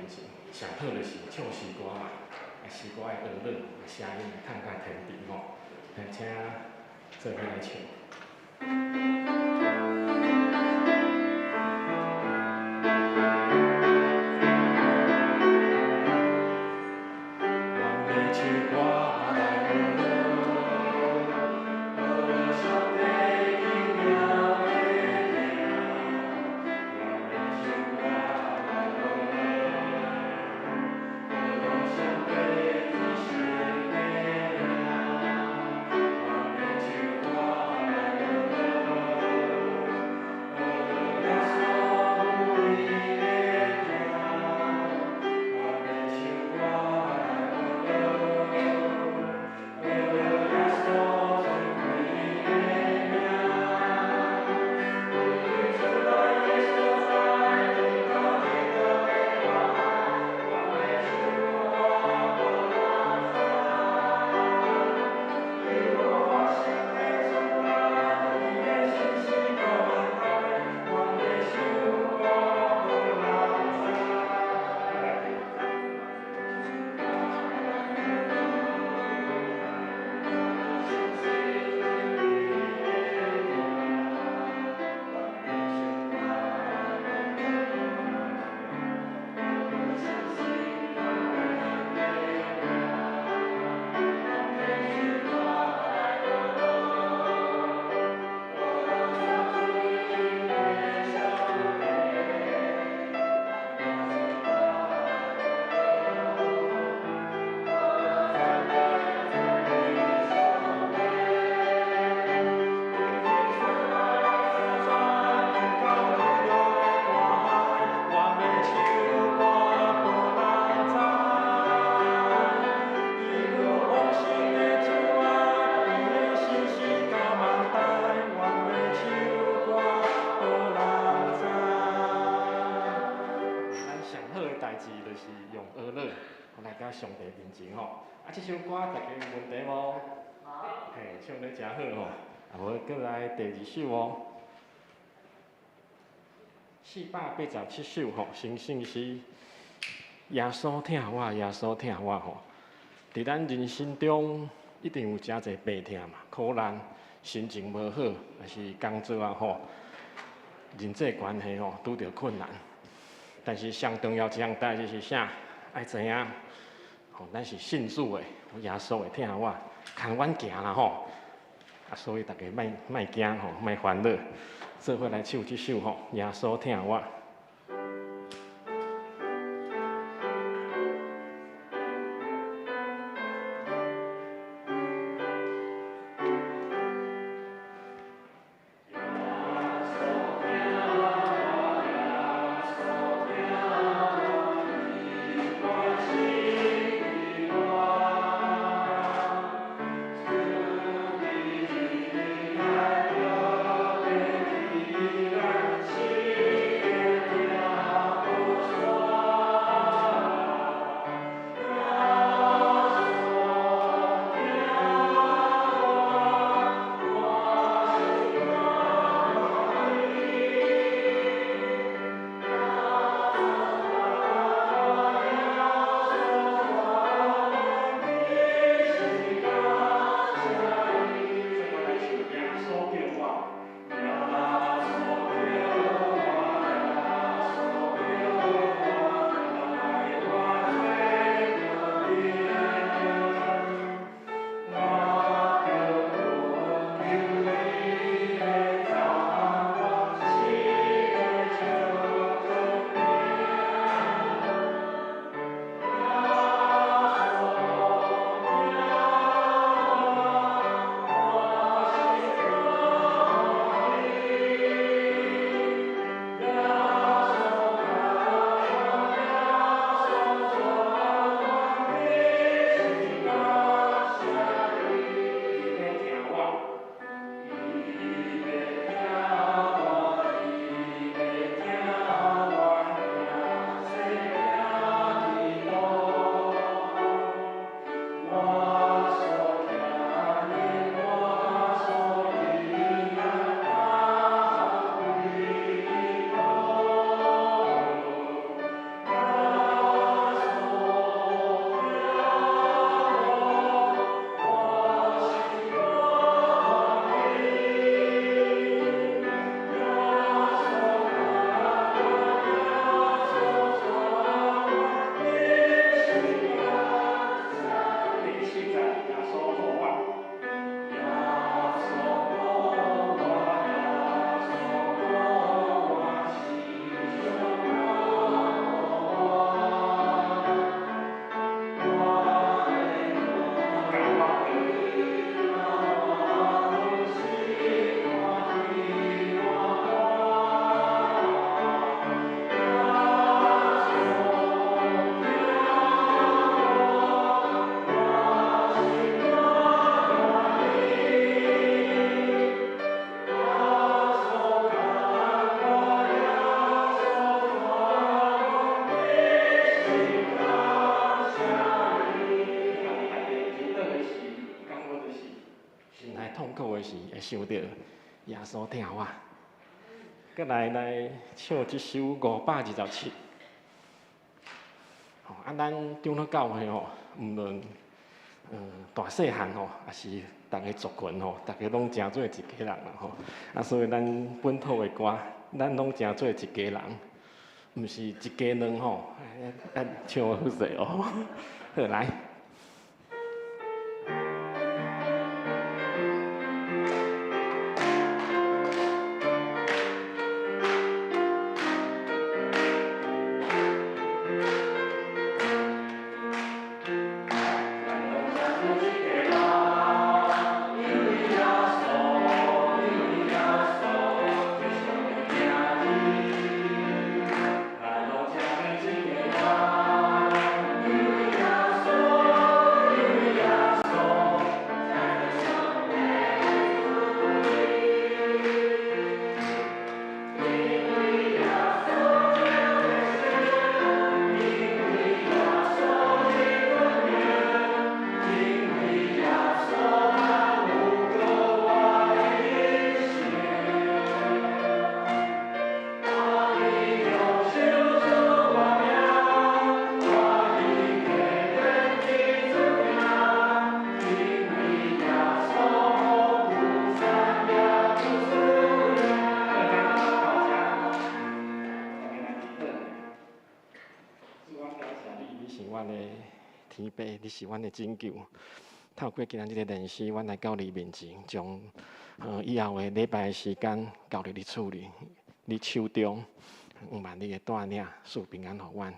前，上好就是唱诗歌嘛，诗歌的学论，声音探甲天地吼，请做伙来唱。上帝面前吼，这首歌大家有问题无？嘿，唱得真好吼。无过来第二首哦，487首吼，星星是耶稣疼我，耶稣疼我吼。伫咱人生中，一定有真侪病痛嘛，苦难，心情无好，还是工作啊吼，人际关系吼拄着困难。但是上重要一项代志是啥？爱知影。吼，咱是信主的，耶稣会疼我，牵阮行啦吼。所以大家莫惊吼，莫烦恼，做伙来唱这首吼，耶稣疼我。想到耶稣疼我。搁来唱这首527。咱长老教会无论大细汉也是逐个族群逐个拢诚做一家人啦所以咱本土的歌，咱拢诚做一家人，毋是一家人咱唱好势好来。天父，你是阮的拯救。透过今仔日的练习，阮来到你面前，将以后的礼拜的时间交入你处理，你手中，望你的带领，赐平安予阮。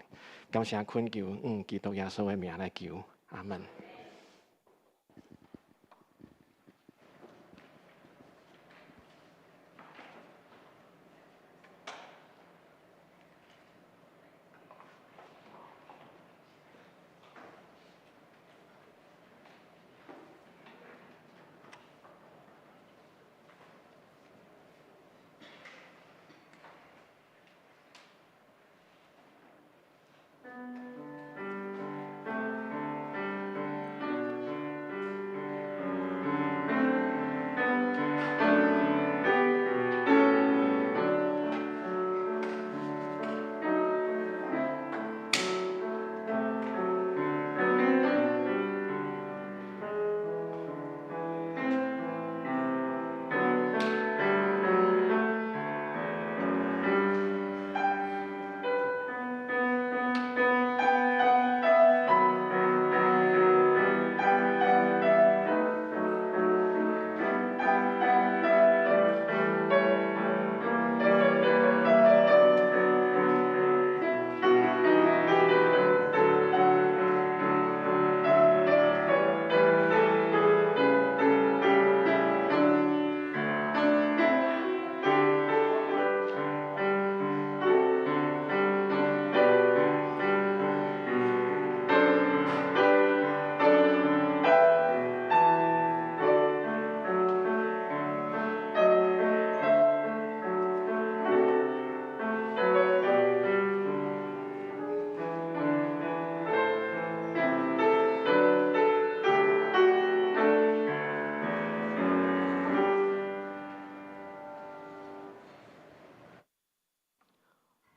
感谢恳求，基督耶稣的名来求，阿门。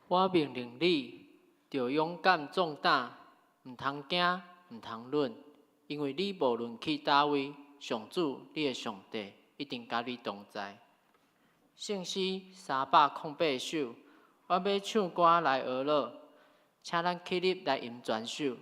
我命令你，着勇敢壮胆，毋通惊，毋通论，因为你无论去叨位，上主你的上帝一定甲你同在。圣诗308首，我要唱歌来学乐，请咱起立来吟全首。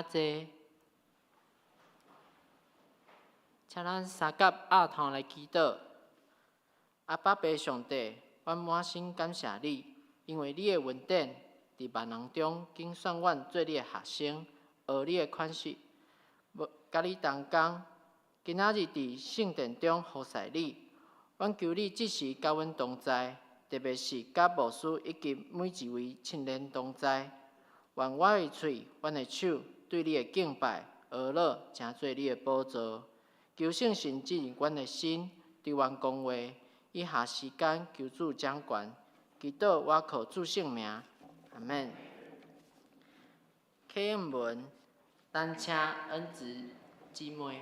济。请咱三甲压头来祈祷。阿爸爸上帝，阮满心感谢你，因为你的恩典伫万人中拣选阮做你的学生，学你的款式，甲你同工。今仔日伫圣殿中服侍你，阮求你即时甲阮同在，特别是甲牧师以及每一位亲人同在。愿我的喙、阮的手对你的敬拜、学乐，成做你的宝座。求圣神进入阮的心，对阮讲话。以下时间求主掌权，祈祷我靠主圣名，阿免。启应文，咱请恩慈姊妹。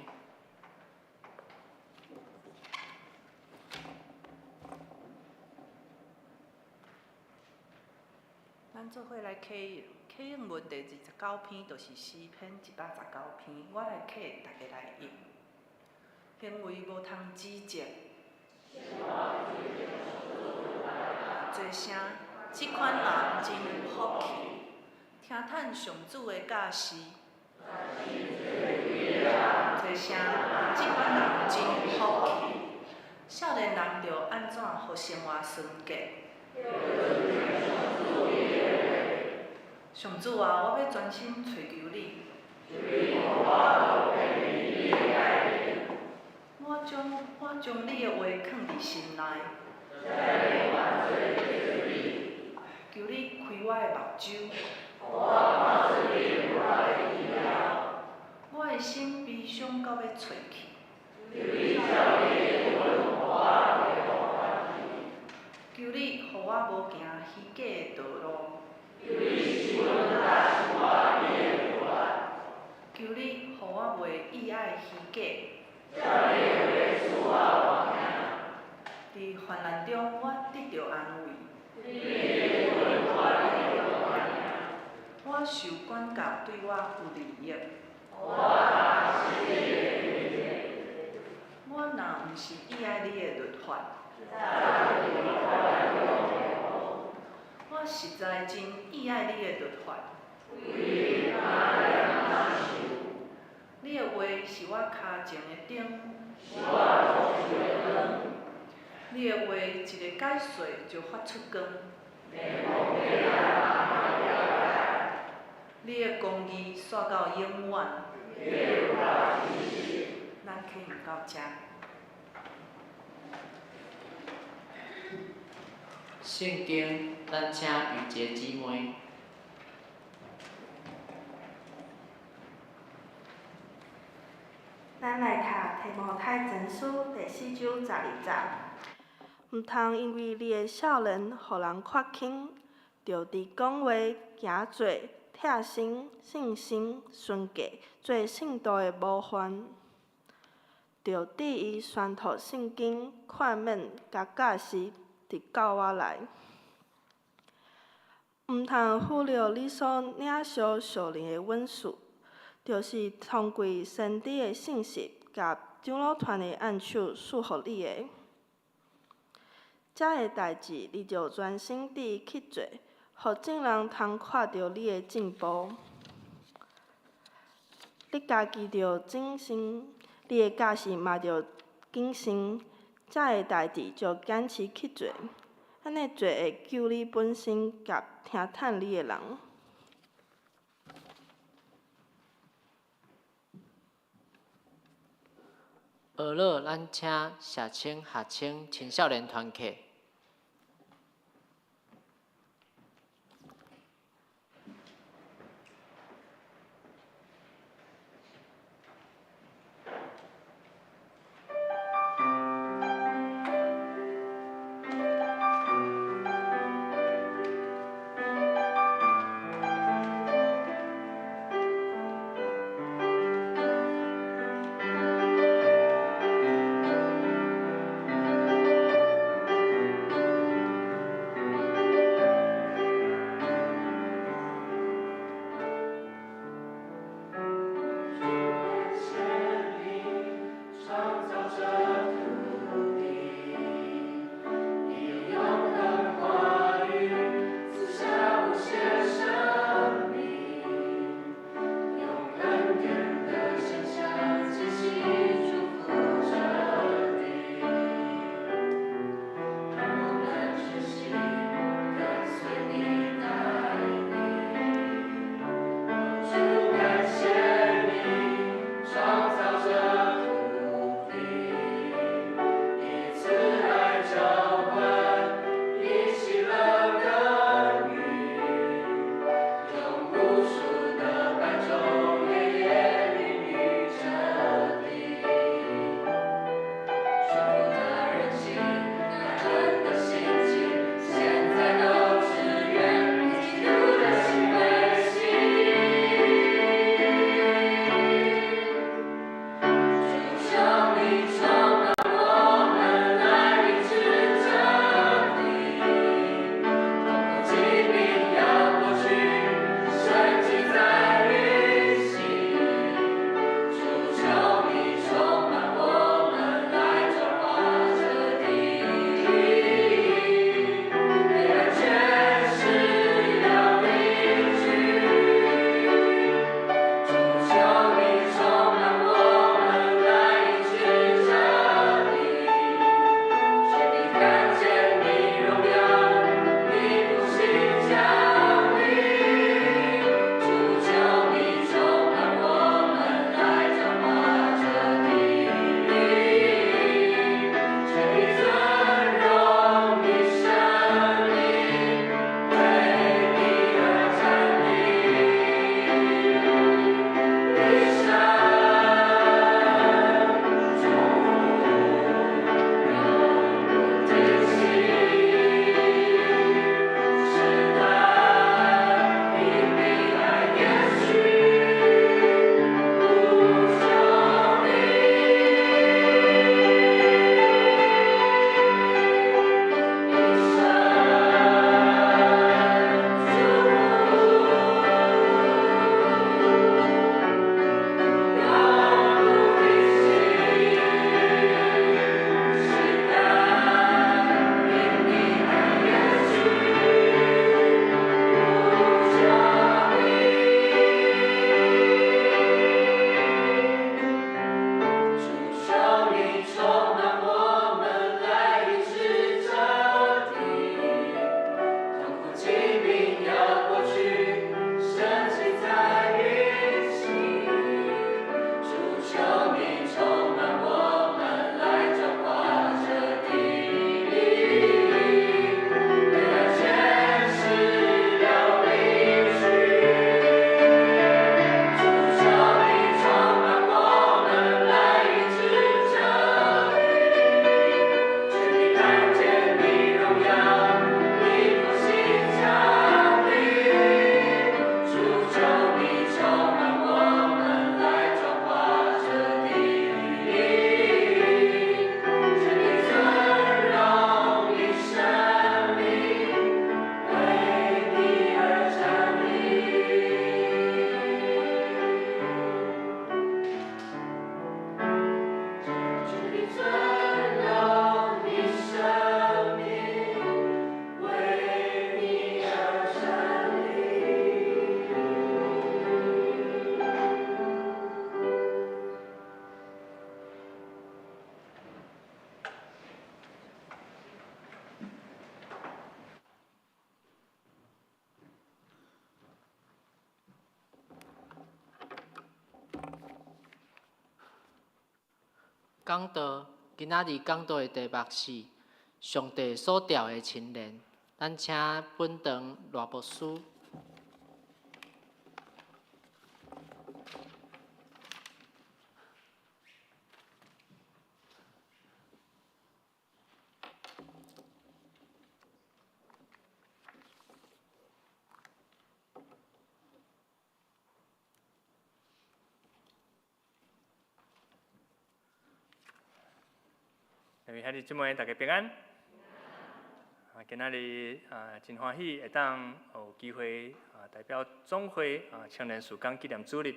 咱做伙来启应文第29篇，就是诗篇119篇。我来启，大家来应。行为无通指责。做声，即款人真有福气，听叹上主的教示。做声，即款人真有福气，少年人着安怎互生活顺捷？上主啊，我要专心寻求你。我将你的话藏伫心内。求你开我的目睭。我的心悲伤到要碎去。求你，互我无行虚假的道路。求你，互我袂意爱虚假。伫患难中，我得到安慰。我受管教对我有利益。我若毋是意爱你的律法，我实在真意爱你的律法。你的话是我脚前的灯，你的话一个解说就发出光。你的公义线到永远。咱启应到遮。圣经，咱请玉洁姊妹。咱来读提摩太前书第4章12节。毋通因为你的少年互人看轻，着伫讲话、行做、贴心、信心、纯洁，做圣道的模范。着伫伊宣读圣经、劝勉、甲教示，伫教我内。毋通忽略你所领受属灵的稳事，就是通过先知的信息，甲长老团的按手赐予你的。遮个代志，你着专心地去做，互众人通看到你的进步。你家己着谨慎，你的教示嘛着谨慎，遮个代志就坚持去做。安尼做会救你本身，甲听叹你的人。学乐，咱请社青、学青青少年团契。讲道，今仔日讲道的题目是上帝所调的青年。咱请本堂罗牧师。兄弟姊妹，大家平安。今仔日真欢喜，会当有机会代表总会青年事工纪念主日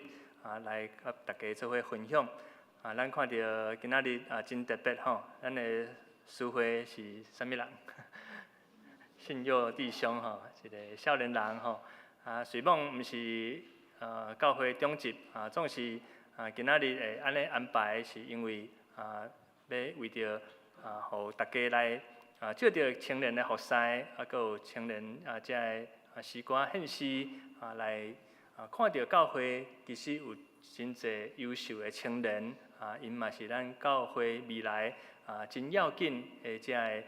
来甲大家做伙分享。咱看到今仔日真特别吼，咱的师会是啥物人？信佑弟兄吼，一个少年人吼。虽望毋是教会中级总是今仔日会安尼安排，是因为要为着互大家来借着青年的服侍，阁有青年这个诗歌献诗来看到教会其实有真侪优秀的青年因嘛是咱教会未来真要紧的这个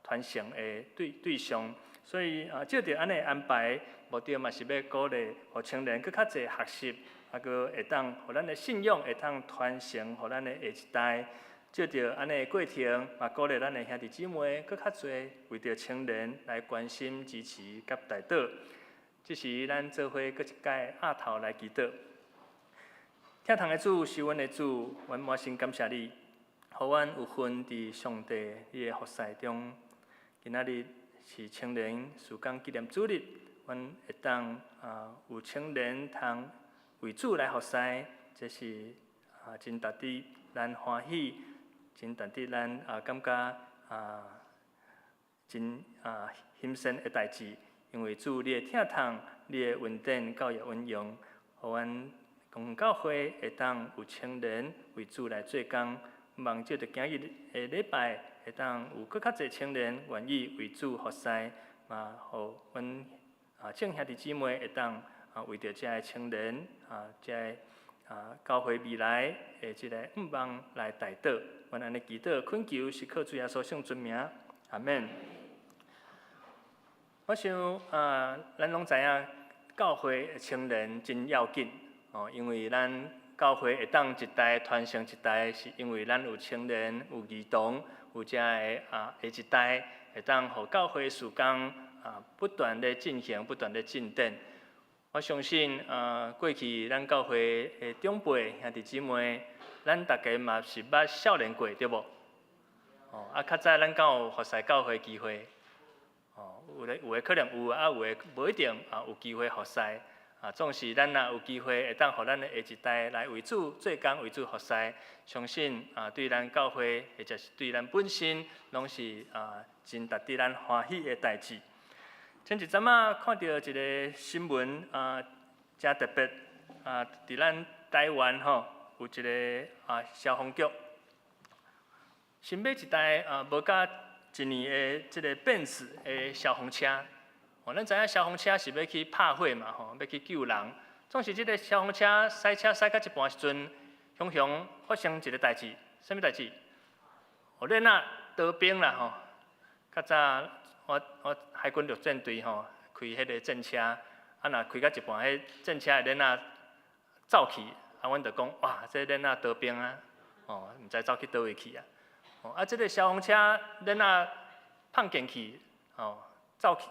传承的对象，所以借着安尼安排，目的嘛是要鼓励互青年更较侪学习，阁会当互咱的信仰会当传承互咱的下一代。借着安尼的过程，嘛鼓励咱的兄弟姊妹更较侪为着青年来关心、支持、甲带导。这是咱做伙搁一届压头来祈祷。听堂的主，受恩的主，阮满心感谢你，互阮有份伫上帝你的服侍中。今仔日是青年事工纪念主日，阮会当有青年通为主来服侍，这是真值得咱欢喜。真值得咱感觉真欣赏的代志，因为主你的听堂、你的恩典、教育运用，互阮公教会会当有青年为主来做工。望借着今日的礼拜，会当有更较侪青年愿意为主服侍，嘛，互阮众兄弟姊妹会当为着这个青年这个教会未来的这个望来代祷。阮安尼祈祷恳求，是靠主耶稣圣尊名，阿免。我想咱拢知影，教会的青年真要紧因为咱教会会当一代传承一代，是因为咱有青年、有儿童、有这个下一代会当互教会事工不断的进行，不断的进展。我相信过去咱教会的长辈兄弟姊妹，咱大家嘛是捌少年过，对无？较早咱敢有服侍教会机会？有诶可能有，有诶无一定有机会服侍。总是咱若有机会会当互咱的下一代来为主做工，为主服侍，相信对咱教会或者是对咱本身，拢是真值得咱欢喜的代志。前一阵看到一个新闻真特别伫咱台湾有一个消防局新买一台无甲1年的即个奔驰的消防车。咱知影消防车是要去拍火嘛要去救人。总是即个消防车驶到一半时阵，雄发生一个代志，啥物代志？咱刀兵啦较早我海军陆战队开迄个战车，若开到一半，迄战车的走去，阮就讲哇，这刀兵毋知走去倒位去即个消防车放进去走去。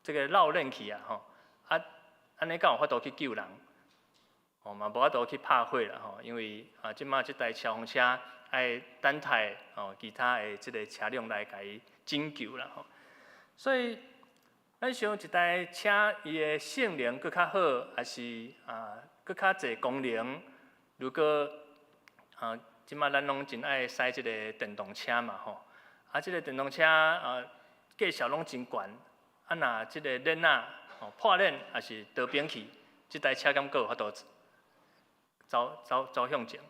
这个绕链去安尼敢有法度去救人？嘛无法度去拍火啦因为即马即台消防车爱等待其他的即个车辆来甲伊拯救啦所以咱想一台车伊的性能搁较好，还是搁较侪功能？如果即马咱拢真爱驶即个电动车嘛即个电动车价钱拢真悬。若即个链破链，也是刀兵去，即台车敢阁有法度走向前？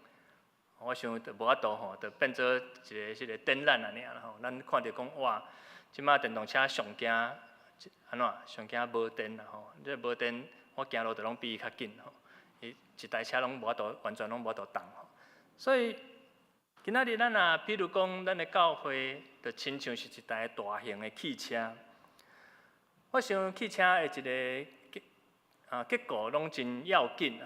我想就无法度就变做一个电缆安尼啦咱看到讲哇，即马电动车上惊安怎？上惊无电啦这无电，我行路就拢比伊较紧伊一台车拢无法度完全拢无法度动所以今仔日咱比如讲，咱的教会就亲像是一台大型的汽车。我想汽车的一个结构拢真要紧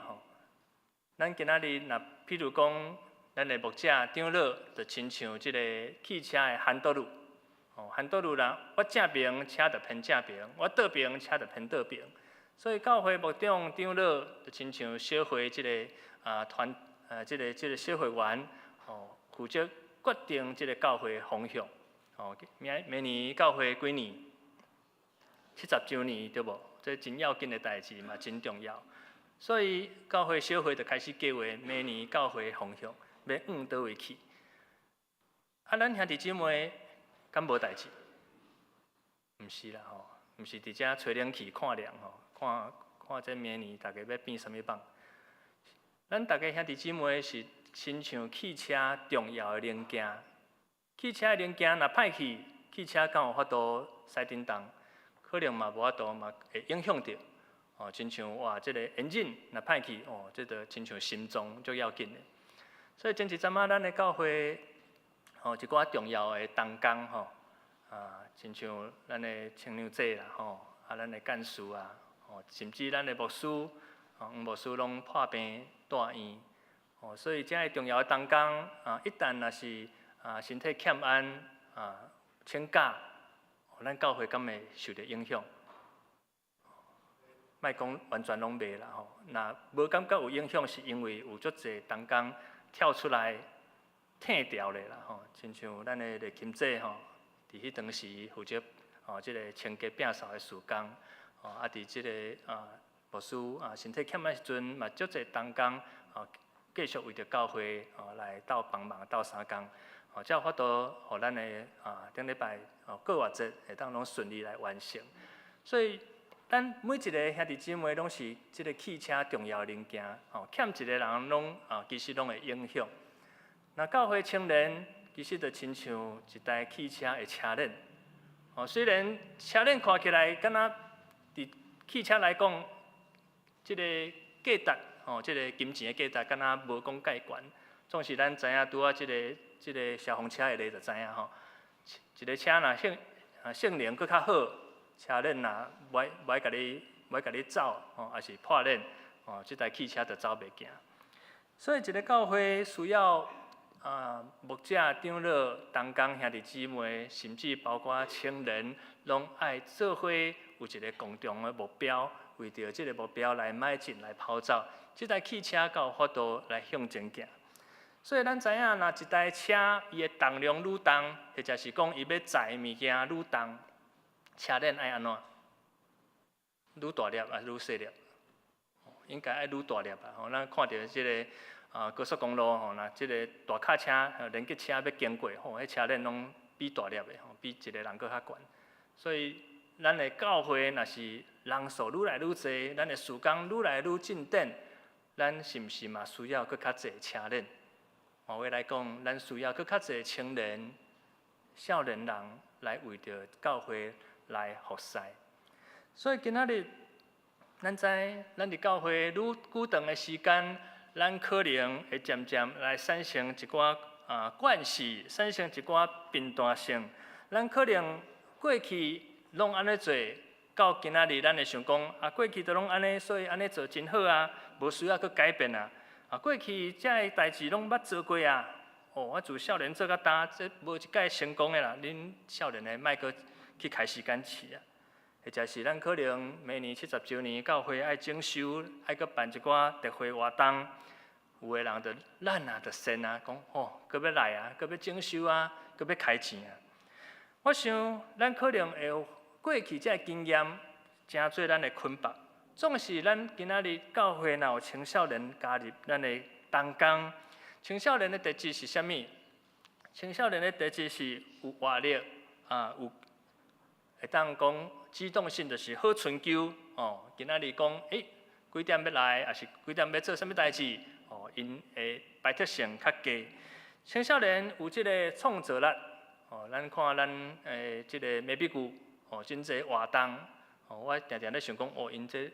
咱今仔日若譬如讲，咱的牧者长老就亲像即个汽车的handle道路handle道路啦，我正边车就偏正边，我倒边车就偏倒边。所以教会牧长长老就亲像小会即个即个小会员负责决定即个教会的方向明年教会几年？70周年对无？这真要紧的代志嘛，真重要。所以教会小会就开始计划明年教会的方向要往倒位去。咱兄弟姊妹敢无代志？毋是啦毋是伫遮吹冷气看凉看这明年大家要变啥物棒？咱大家兄弟姊妹是亲像汽车重要的零件。汽车的零件若歹去，汽车敢有法度驶振动？可能嘛无法度嘛会影响到亲像哇，这个引擎若歹去这就亲像心脏足要紧的。所以前一阵咱的教会一寡重要的同工亲像咱的青娘姐啦咱的干事甚至咱的牧师黄牧师拢破病住院所以这些重要的同工一旦若是身体欠安请假。咱教会敢会受到影响？莫讲完全拢袂啦若无感觉有影响，是因为有足侪同工跳出来挺掉咧啦亲像咱的丽琴姐伫迄当时负责即个清洁摒扫的事工伫即个牧师身体欠安时阵，嘛足侪同工继续为着教会来斗帮忙斗相共。才有法度，互咱的顶礼拜过活节会当拢顺利来完成。所以，咱每一个兄弟姊妹拢是即个汽车重要零件欠一个人拢其实拢会影响。那教会青年其实就亲像一台汽车的车链。哦，虽然车链看起来敢若伫汽车来讲，即个价值，哦，即个金钱的价值，敢若无讲介悬。总是咱知影拄啊，即个消防车的咧就知影吼，一个车若性能搁较好，车链若袂甲你走，哦，还是破链，哦，即台汽车就走袂行。所以一个教会需要牧者、长老、同工兄弟姊妹，甚至包括青年，拢爱做伙有一个共同的目标，为着即个目标来迈进、来跑走。即台汽车才有法度来向前行。所以咱知影，若一台车伊的重量愈重，或者是讲伊要载物件愈重，车链爱安怎？愈大粒还是愈细粒？应该爱愈大粒吧？吼，咱看到即个高速公路吼，若即个大卡车、连接车要经过，吼，迄车链拢比大粒的，吼，比一个人搁较悬。所以咱的教会若是人数愈来愈侪，咱的事工愈来愈进展，咱是毋是嘛需要搁较侪车链？换话来讲，咱需要搁较侪青年、少年人来为着教会来服侍。所以今仔日，咱知咱伫教会愈久长的时间，咱可能会渐渐来产生一寡惯势，产生一寡频段性。咱可能过去拢安尼做，到今仔日咱会想讲，过去都拢安尼，所以安尼做真好啊，无需要去改变啊。过去遮个代志拢捌做过啊，我自少年做到大，这无一届成功的啦。恁少年的莫阁去开时间试啊。或者是咱可能明年70周年教会爱整修，爱阁办一寡特惠活动，有的人就咱啊，就先啊，讲阁要来啊，阁要整修啊，阁要开钱啊。我想咱可能会有过去遮个经验，真做咱的捆绑。总是咱今仔日教会若有青少年加入咱的同工，青少年的特质是啥物？青少年的特质是有活力有会当讲机动性，就是好春秋哦。今仔日讲几点要来，还是几点要做啥物代志哦？因的摆脱性较低。青少年有即个创造力哦。咱看咱即个美比句哦，真侪活动哦。我定定咧想讲因这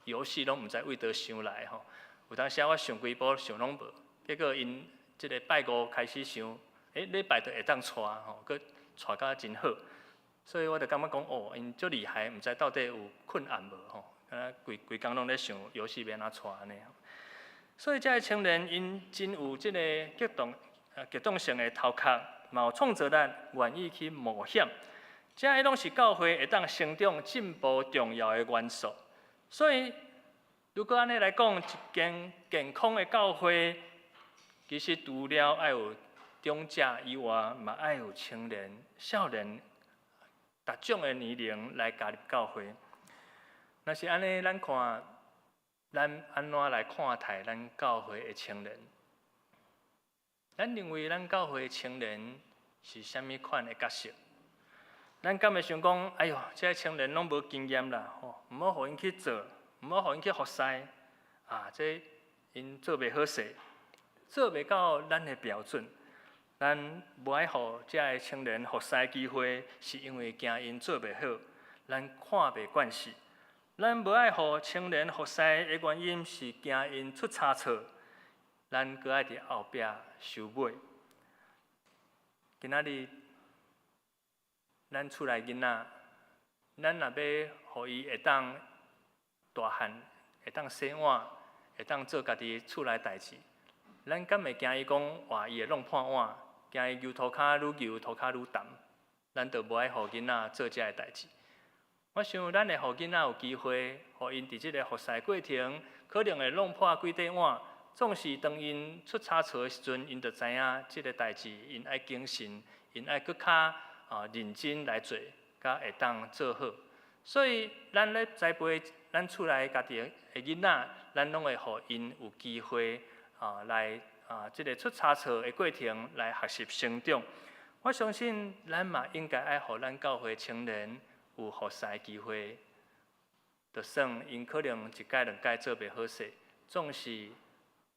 游戏拢毋知为倒想来吼。有当时我上几步想拢无，结果因即个拜五开始想，礼拜就会当带吼，佮带甲真好。所以我就感觉讲因足厉害，毋知到底有困难无吼？规工拢咧想游戏要安怎带安尼。所以遮个青年因真有即个激动性的头壳，嘛有创造力，愿意去冒险。这些拢是教会会当成长进步重要的元素。所以，如果安尼来讲，一间健康的教会，其实除了爱有长者以外，嘛爱有青年、少年，各种的年龄来加入教会。若是安尼，咱看，咱安怎来看待咱教会的青年？咱认为咱教会的青年是啥物款的角色？咱敢会想讲，哎哟，这些青年拢无经验啦，毋好互因去做，毋好互因去服侍，这因做袂好势，做袂到咱的标准。咱无爱互这些青年服侍的机会，是因为惊因做袂好，咱看袂惯势。咱无爱互青年服侍的原因，是惊因出差错，咱搁爱伫后壁收尾。今仔日。咱厝内囡仔，咱若要互伊会当大汉，会当洗碗，会当做家己厝内代志，咱敢会惊伊讲话伊会弄破碗，惊伊油涂骹愈油涂骹愈重，咱就无爱互囡仔做遮个代志。我想咱会互囡仔有机会，互因伫即个服侍过程，可能会弄破几块碗，总是当因出差错的时阵，因就知影即个代志，因爱谨慎，因爱搁较。认真来做，甲会当做好。所以咱咧栽培咱厝内家己的囡仔，咱拢会互因有机会来即个出差错的过程来学习成长。我相信咱嘛应该爱互咱教会青年有服侍的机会，就算因可能一届两届做袂好势，总是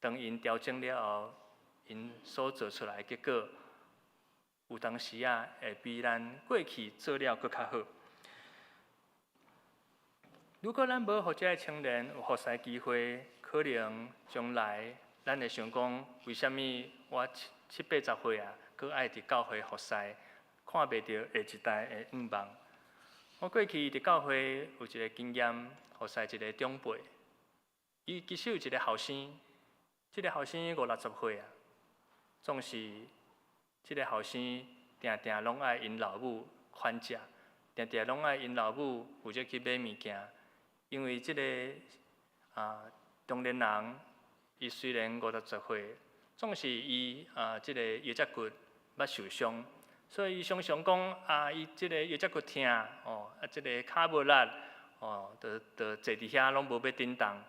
当因调整了后，因所做出来的结果。有当时啊会比咱过去做了搁较好。如果咱无互这个青年有学习机会，可能将来咱会想讲，为虾米我7、80岁啊，搁爱伫教会学习，看袂到下一代的愿望。我过去伫教会有一个经验，学习一个长辈，伊其实有一个后生，这个后生50-60岁啊，总是这个后生定定拢爱因老母款食，定定拢爱因老母负责去买物件。因为这个中年人，伊虽然50-60岁，总是伊这个腰脊骨捌受伤，所以伊常常讲伊这个腰脊骨疼这个骹无力就坐伫遐拢无要振动。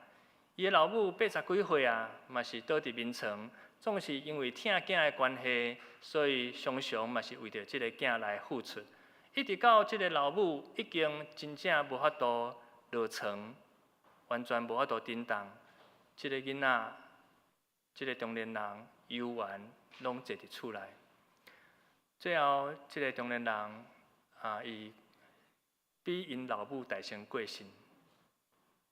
伊的老母80几岁啊，嘛是倒伫眠床，总是因为疼囝的关系，所以常常嘛是为着这个囝来付出，一直到这个老母已经真正无法度落床，完全无法度振动，这个囡仔，这个中年人犹原拢坐伫厝内。最后，这个中年人伊比因老母大声过身。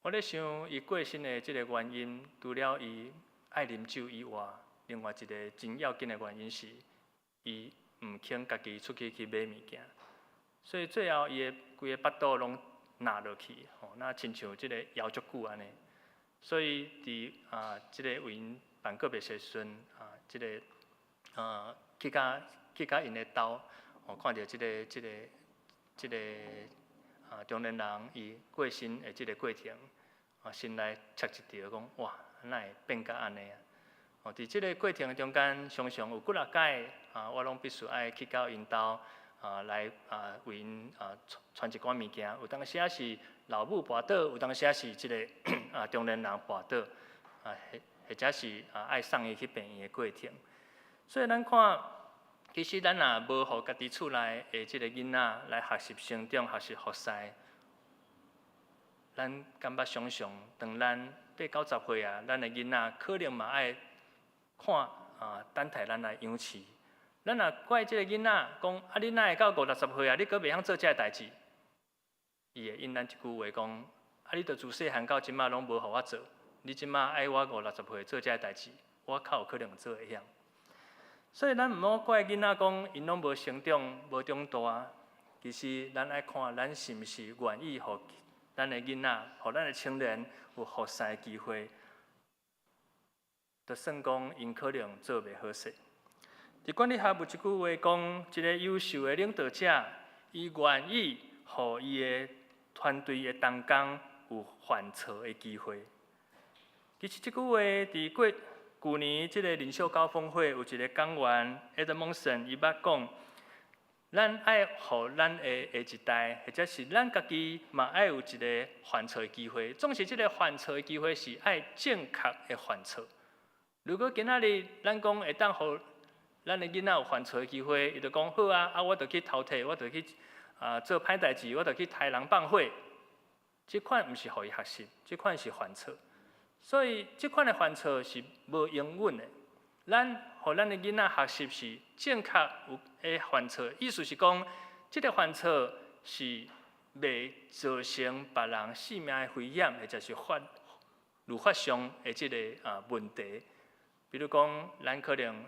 我咧想，伊过身的这个原因，除了伊爱啉酒以外，另外一个真要紧的原因是，伊唔肯家己出去买物件，所以最后伊的规个腹肚拢纳落去，那亲像即个枵足久安尼。所以伫即个为因办告别时阵即个去甲因的兜，看到即个中年人伊过身的即个过程，心内切一条讲哇，哪会变甲安尼啊？伫即个过程中间，常常有几落摆我拢必须爱去到因兜。来为因传一寡物件，有当时是老母跋倒，有当时是即个中年人跋倒，或者是爱送伊去病院的过程。所以咱看，其实咱若无互家己厝内的即个囡仔来学习成长、学习学习，咱感觉常常当咱80-90岁啊，咱的囡仔可能嘛爱看等待咱来养饲。咱若怪即个囡仔讲你哪会到50-60岁啊？你阁袂晓做遮个代志？伊会应咱一句话讲你着自细汉到即马拢无互我做，你即马爱我50-60岁做遮个代志，我较有可能做会晓。所以咱毋好怪囡仔讲因拢无成长、无长大。其实咱爱看咱是毋是愿意互咱的囡仔、互咱的青年有学习的机会，就算讲因可能做袂好势。伫管理学有一句话讲，一个优秀的领导者，伊愿意互伊的团队的同工有犯错的机会。其实这句话伫去年这个领袖高峰会有一个讲员 Edmondson 伊捌讲，咱爱互咱的下一代，或者是咱家己嘛爱有一个犯错的机会。总是这个犯错的机会是爱正确的犯错。如果今仔日咱讲会当互咱的囡仔有犯错的机会，伊就讲好我就去偷摕，我就去做歹代志，我就去杀人放火。这款毋是互伊学习，这款是犯错。所以这款的犯错是无永远的。咱互咱的囡仔学习是正确有的犯错，意思是讲，这个犯错是袂造成别人性命的危险，或者是律法上的这个问题。比如讲，咱可能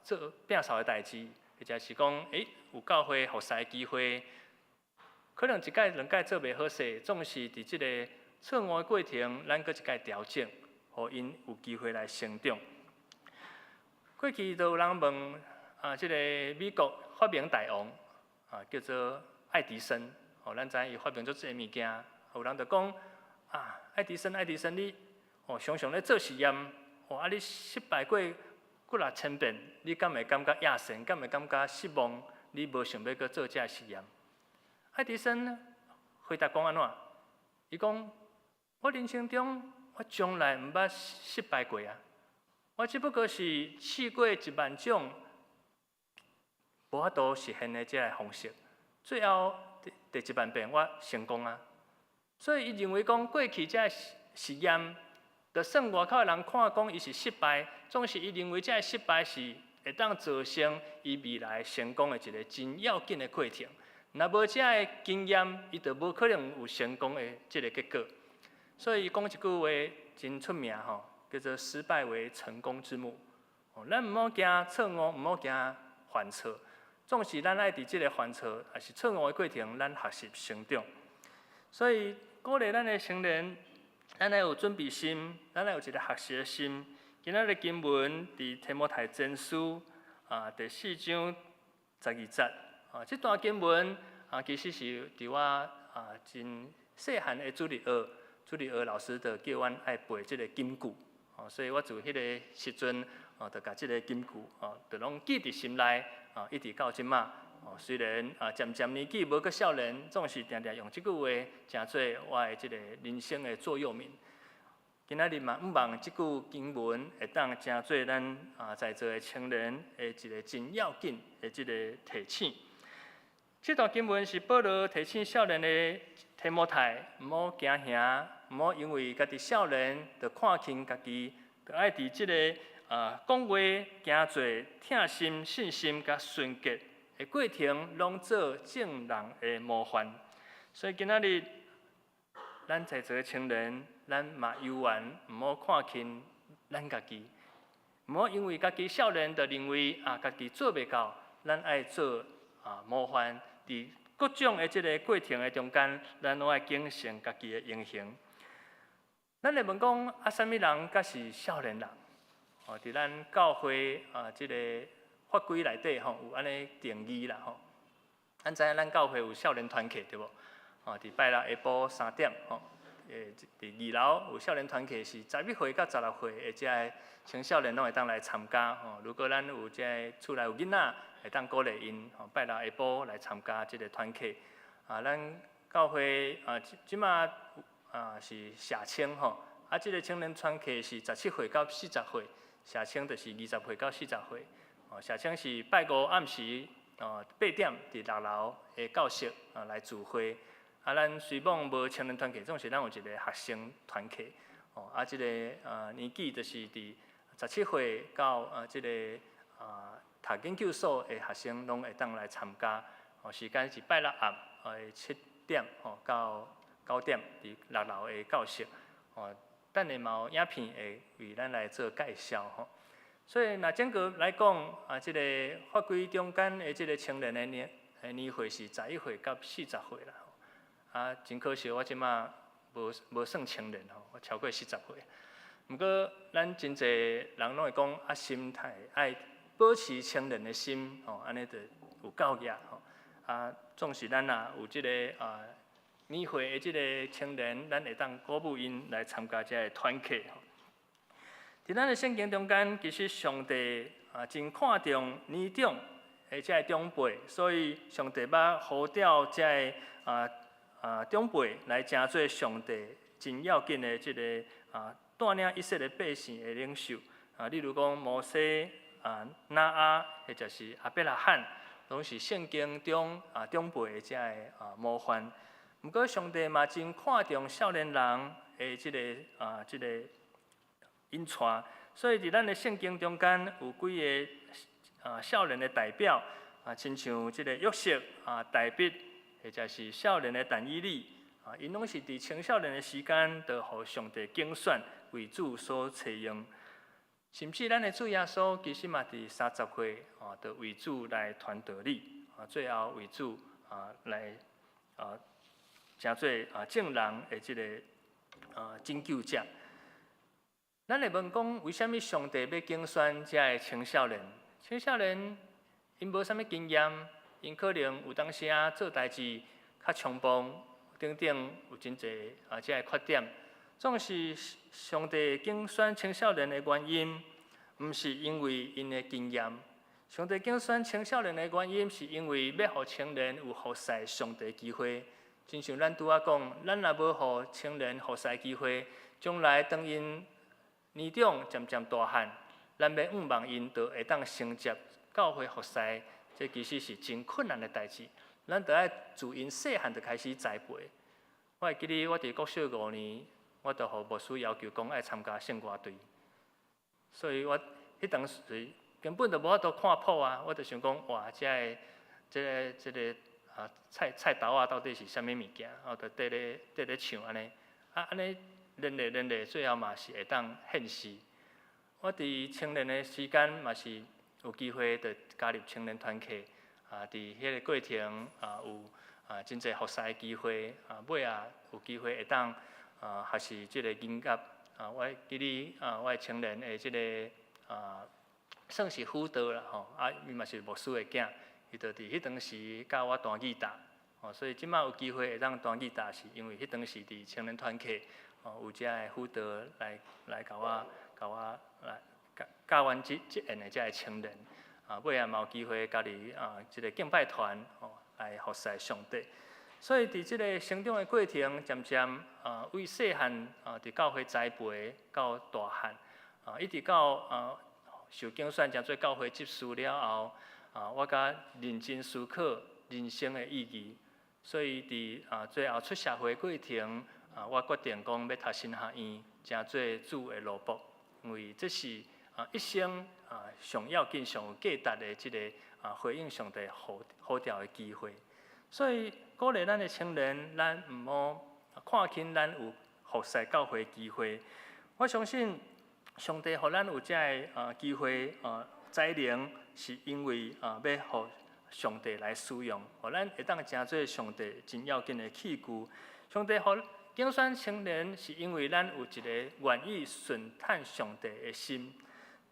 做摒扫的代志，或者是讲，有教会学习的机会，可能一届两届做袂好势，总是伫即个错误的过程，咱搁一届调整，互因有机会来成长。过去都有人问即个美国发明大王叫做爱迪生，咱知伊发明足济物件，有人就讲爱迪生，你常常咧做实验，你失败过几若千遍，你敢会感觉亚神？敢会感觉失望？你无想要搁做这实验？爱迪生回答讲安怎？伊讲：我人生中我从来毋捌失败过啊！我只不过是试过10000种无法度实现的这个方式，最后第10000遍我成功啊！所以伊认为讲过去这实验，就算外口的人看讲伊是失败，总是伊认为这失败是会当造成伊未来成功的一个真要紧的过程。若无这个经验，伊就无可能有成功的这个结果。所以讲一句话真出名吼，叫做失败为成功之母。咱毋好惊错误，毋好惊犯错，总是咱爱伫即个犯错还是错误的过程，咱学习成长。所以鼓励咱的成人，咱要有准备心，咱要有一个学习的心。今仔日经文伫提摩太前书第4章12节这段经文其实是伫我真细汉的主日学老师就叫阮爱背即个金句，所以我自迄个时阵就甲即个金句就拢记伫心内一直到即马。虽然渐渐年纪无阁少年，总是定定用即句话，诚做我的即个人生的座右铭。今仔日嘛，毋忘即句经文会当诚做咱在座的青年的一个真要紧的即个提醒。这段经文是保罗提醒少年的提摩太，毋好惊吓，毋好因为家己少年就看轻家己，就爱伫即个讲话、行做、疼心、信心甲纯洁的过程，拢做正人的模范。所以今仔日，咱在座的青年，咱嘛犹原毋好看轻咱家己，毋好因为家己少年就认为家己做袂到，咱爱做模范。伫各种的即个过程的中间，咱拢爱警醒家己的言行。咱会问讲啥物人才是少年人？伫咱教会即个法规内底有安尼定义啦吼。咱知影咱教会有少年团契对无？伫拜六下晡3点伫2楼有少年团契是11岁到16岁的这个青少年拢会当来参加如果咱有这个厝内有囡仔，会当鼓励因拜六下晡来参加这个团契。咱教会即马是社青这个青年团契是17岁到40岁，社青就是20岁到40岁。社青是拜五暗时8点伫6楼的教室来聚会。咱虽讲无青年团契，总是咱有一个学生团契。即个年纪就是伫17岁到即个读研究所的学生拢会当来参加。时间是拜六暗7点到9点伫6楼的教室。等下嘛有影片会为咱来做介绍所以若整个来讲即个法规中间的即个青年的年岁是11岁到40岁啦。真可惜，我即马无算青年我超过40岁。毋过，咱真侪人拢会讲心态爱保持青年的心安尼就有够野总是咱有即个年岁的即个青年，咱会当鼓舞因来参加这个团契伫咱的圣经中间，其实上帝真看重年长的这个长辈，所以上帝捌呼召这个长辈来成做上帝真要紧的即个带领以色列百姓的领袖例如讲摩西、拿阿，或者是亚伯拉罕，拢是圣经中长辈的这个模范。毋过上帝嘛真看重少年人的即个因带，所以伫咱的圣经中间有几个少年的代表亲像即个约瑟大卫，或者是少年的但以理因拢是伫青少年的时间，就互上帝拣选为主所采用。甚至咱的主耶稣其实嘛伫30岁就为主来传道理最后为主来成做正人的即个拯救者。咱会问讲，为虾米上帝要拣选这个青少年？青少年因无啥物经验，因可能有当时做代志较冲动，等等有真侪这个缺点。总是上帝拣选青少年的原因，毋是因为因的经验。上帝拣选青少年的原因，是因为要互青年有服侍上帝的机会。亲像咱拄仔讲，咱若无互青年服侍机会，将来当因年长渐渐大汉，咱要毋望因就会当承接教会服侍，这其实是真困难的代志。咱就爱自因细汉就开始栽培。我会记得我伫国小5年，我就互牧师要求讲爱参加圣歌队，所以我迄当时根本就无法度看谱啊！我就想讲，哇，这个菜刀啊，到底是啥物物件？就缀咧唱安尼，安尼练咧，最后嘛是会当现实。我伫青年的时间嘛是有机会着加入青年团契，伫迄个过程有真侪服侍的机会，尾有机会会当学习即个音乐。我记哩我的青年的即个算是辅导啦吼，伊嘛是牧师的囝，伊就伫迄当时教我弹吉他，所以即摆有机会会当弹吉他，是因为迄当时伫青年团契，有遮个辅导来甲我来教阮即样的遮个青年，尾嘛有机会加入即个敬拜团，来服侍上帝。所以伫即个成长的过程，渐渐为细汉伫教会栽培到大汉，一直到受竞选诚做教会执事了后，我甲认真思考人生的意义。所以伫最后出社会过程，我决定讲要读神学院，诚做主的路步，因为这是一生上要紧、上有价值的即个回应上帝好调的机会。所以鼓励咱的青年，咱毋好看轻咱有服侍教会的机会。我相信上帝互咱有遮个机会才能，是因为要互上帝来使用，互咱会当诚做上帝真要紧的器具。上帝互竞选青年，是因为咱有一个愿意顺探上帝的心。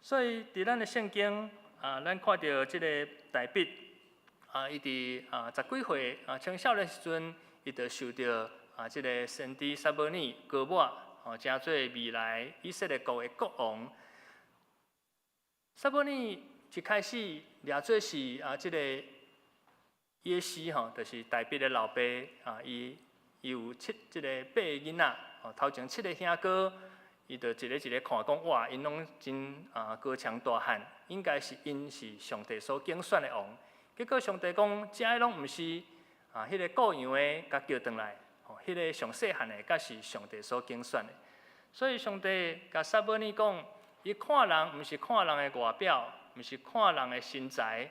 所以伫咱的圣经咱看到即个大卫。伊伫10几岁青少年时阵，伊就受到即个先知撒母耳膏抹，诚做未来以色列国的国王。撒母耳一开始掠做是即个耶西就是大卫的老爸伊有即个8个囡仔，头前7个兄哥，伊就一个看讲，哇，因拢真高强大汉，应该是因是上帝所竞选的王。结果上帝讲，遮个拢毋是迄个雇养的，甲叫转来，迄个上细汉的，甲是上帝所竞选的。所以上帝甲撒母耳讲，伊看人毋是看人的外表，毋是看人的身材，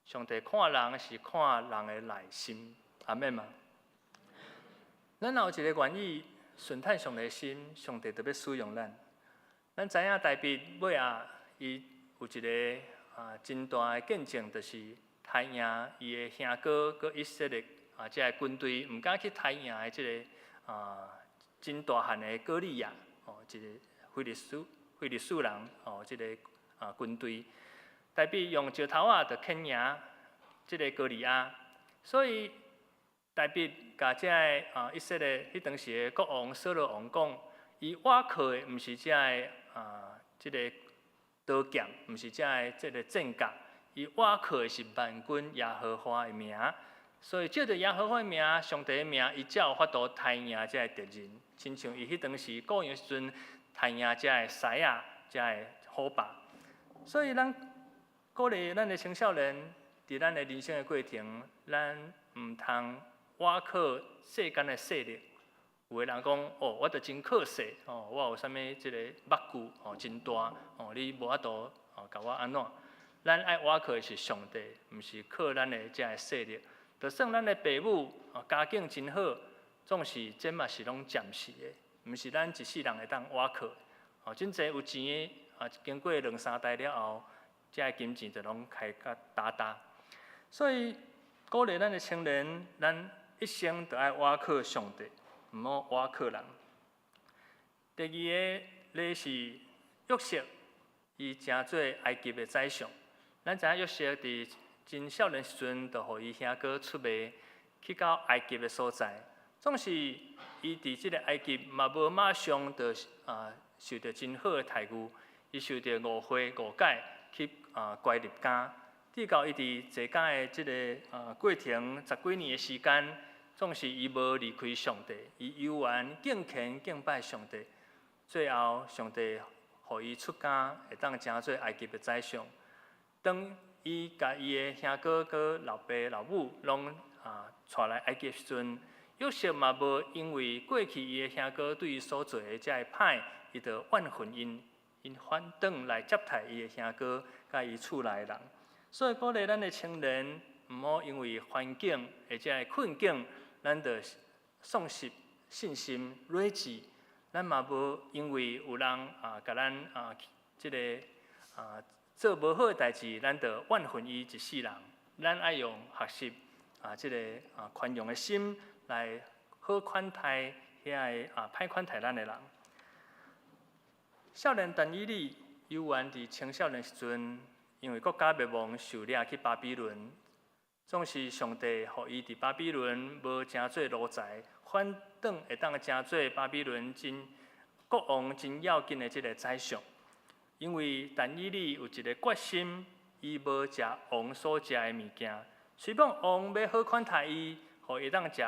上帝看人是看人的内心。阿免嘛？咱若有一个愿意顺探上帝的心，上帝就要使用咱。咱知影大卫尾伊有一个真大的见证，就是。杀赢伊的兄哥，佮以色列即个军队毋敢去杀赢的即个真大汉的歌利亚，一个非利士人即个军队，大卫用石头就牵赢即个歌利亚，所以大卫甲即个以色列迄当时的国王扫罗王讲，伊倚靠的毋是即个即个刀剑，毋是即个剑甲。伊倚靠的是万军耶和华的名，所以借着耶和华的名、上帝的名，伊才有法度杀赢这个敌人。亲像伊迄当时雇养时阵杀赢这个狮仔、这个虎豹。所以咱鼓励咱的青少年，伫咱的人生的过程，咱毋通倚靠世间的势力。有个人讲，我着真靠势，我有啥物即个目具，真大，你无法度甲我安怎？咱爱倚靠的是上帝，毋是靠咱的遮个势力。就算咱的父母家境真好，总是这嘛是拢暂时的，毋是咱一世人会当倚靠。真侪有钱的经过2、3代了后，遮个金钱就拢开甲大。所以鼓励咱的青年，咱一生都爱倚靠上帝，毋好倚靠人。第二个咧是约瑟，伊诚做埃及的宰相。咱知影约瑟伫真少年时阵，就互伊兄哥出卖，去到埃及的所在。总是伊伫即个埃及嘛无马上就受到真好的待遇，伊受到误会误解，去乖入监。直到伊伫坐监的即个过程10几年的时间，总是伊无离开上帝，伊犹原敬虔敬拜上帝。最后上帝互伊出监，会当成做埃及的宰相。当伊甲伊的兄哥、佮老爸、老母拢带来埃及时阵，约瑟嘛无因为过去伊的兄哥对伊所做的遮个歹，伊就怨恨因因反转来接待伊的兄哥，甲伊厝内人。所以鼓励咱的青年，毋好因为环境或者困境，咱就丧失信心、睿智。咱嘛无因为有人甲咱即个做无好的代志，咱就怨恨伊一世人。咱爱用学习即个宽容的心来好款待遐个歹款待咱的人。少年但以理犹原伫青少年时阵，因为国家灭亡受掠去巴比伦，总是上帝予伊伫巴比伦无真做奴才，反倒会当真做巴比伦国王真要紧的即个宰相。因为但以理有一个决心，伊无食王所食的物件，虽然王要好款待伊，予伊当食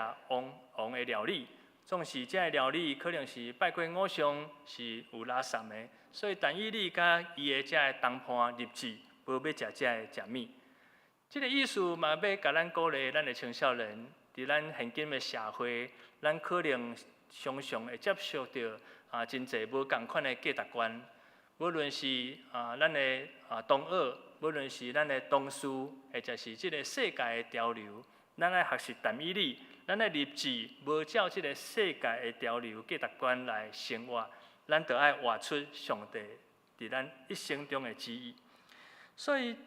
王的料理。总是这个料理可能是拜过偶像，是有垃圾的，所以但以理甲伊的这个同伴立志，无要食这个食物。这个意思嘛，要甲咱鼓励咱的青少年，伫咱现今的社会，咱可能常常会接受到真侪无共款的价值观，无论是咱的同学，无论是咱的同事，或者是这个世界的潮流，咱爱学习但以理。咱爱立志，无照即个世界的潮流价值观来生活，咱就爱活出上帝伫咱一生中的旨意。所以，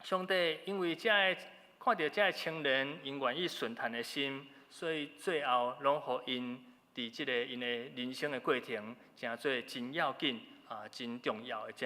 上帝因为看到这个青年因愿意顺坦的心，所以最后拢互因伫即个因的人生的过程，成做真要紧真重要的即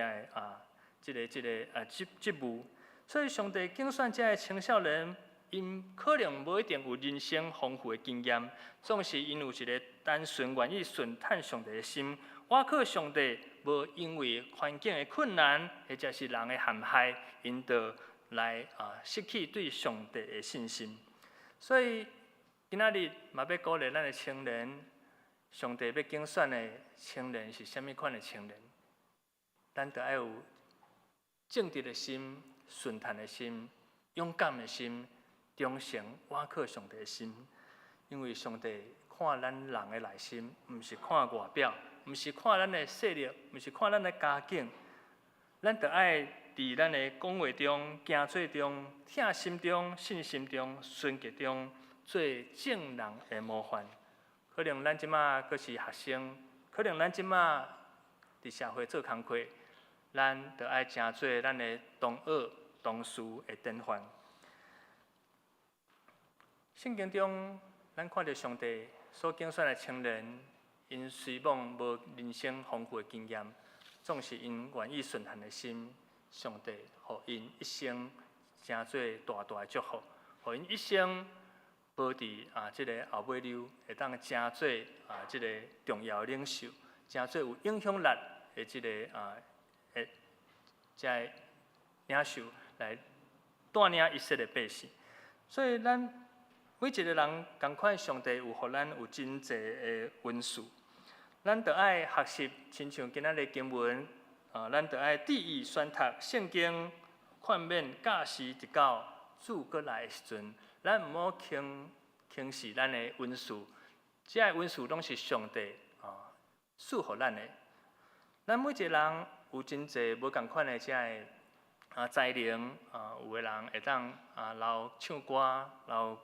个职务。所以，上帝拣选这个青少年。因可能无一定有人生丰富的经验，总是因有一个单纯愿意顺坦上帝的心。我靠上帝，无因为环境的困难，或者是人的陷害，因就来失去对上帝的信心。所以今仔日嘛要鼓励咱的青年，上帝要拣选的青年是虾米款的青年？咱就要有正直的心、顺坦的心、勇敢的心。忠诚倚靠上帝的心，因为上帝看咱人的内心，毋是看外表，毋是看咱的势力，毋是看咱的家境。咱着爱伫咱的讲话中、行做中、疼心中、信心中、纯洁中，做正人的模范。可能咱即马阁是学生，可能咱即马伫社会做工课，咱着爱诚做咱的同学、同事的典范。圣经中，咱看到上帝所拣选的青年，因虽然无人生丰富的经验，总是因愿意顺坦的心，上帝予因一生成做大大的祝福，予因一生保持即个后尾流，会当成做即个重要领袖，成做有影响力的即个领袖来带领以色列百姓。所以咱。每一个人同款，上帝有予咱有真济的恩赐，咱着爱学习，亲像今仔日经文，咱着爱注意选读圣经，劝勉教时一到，主搁来的时阵，咱毋好轻视咱的恩赐，这个恩赐拢是上帝赐予咱的。咱每一个人有真济无共款的这个才能，有的人会当留唱歌，留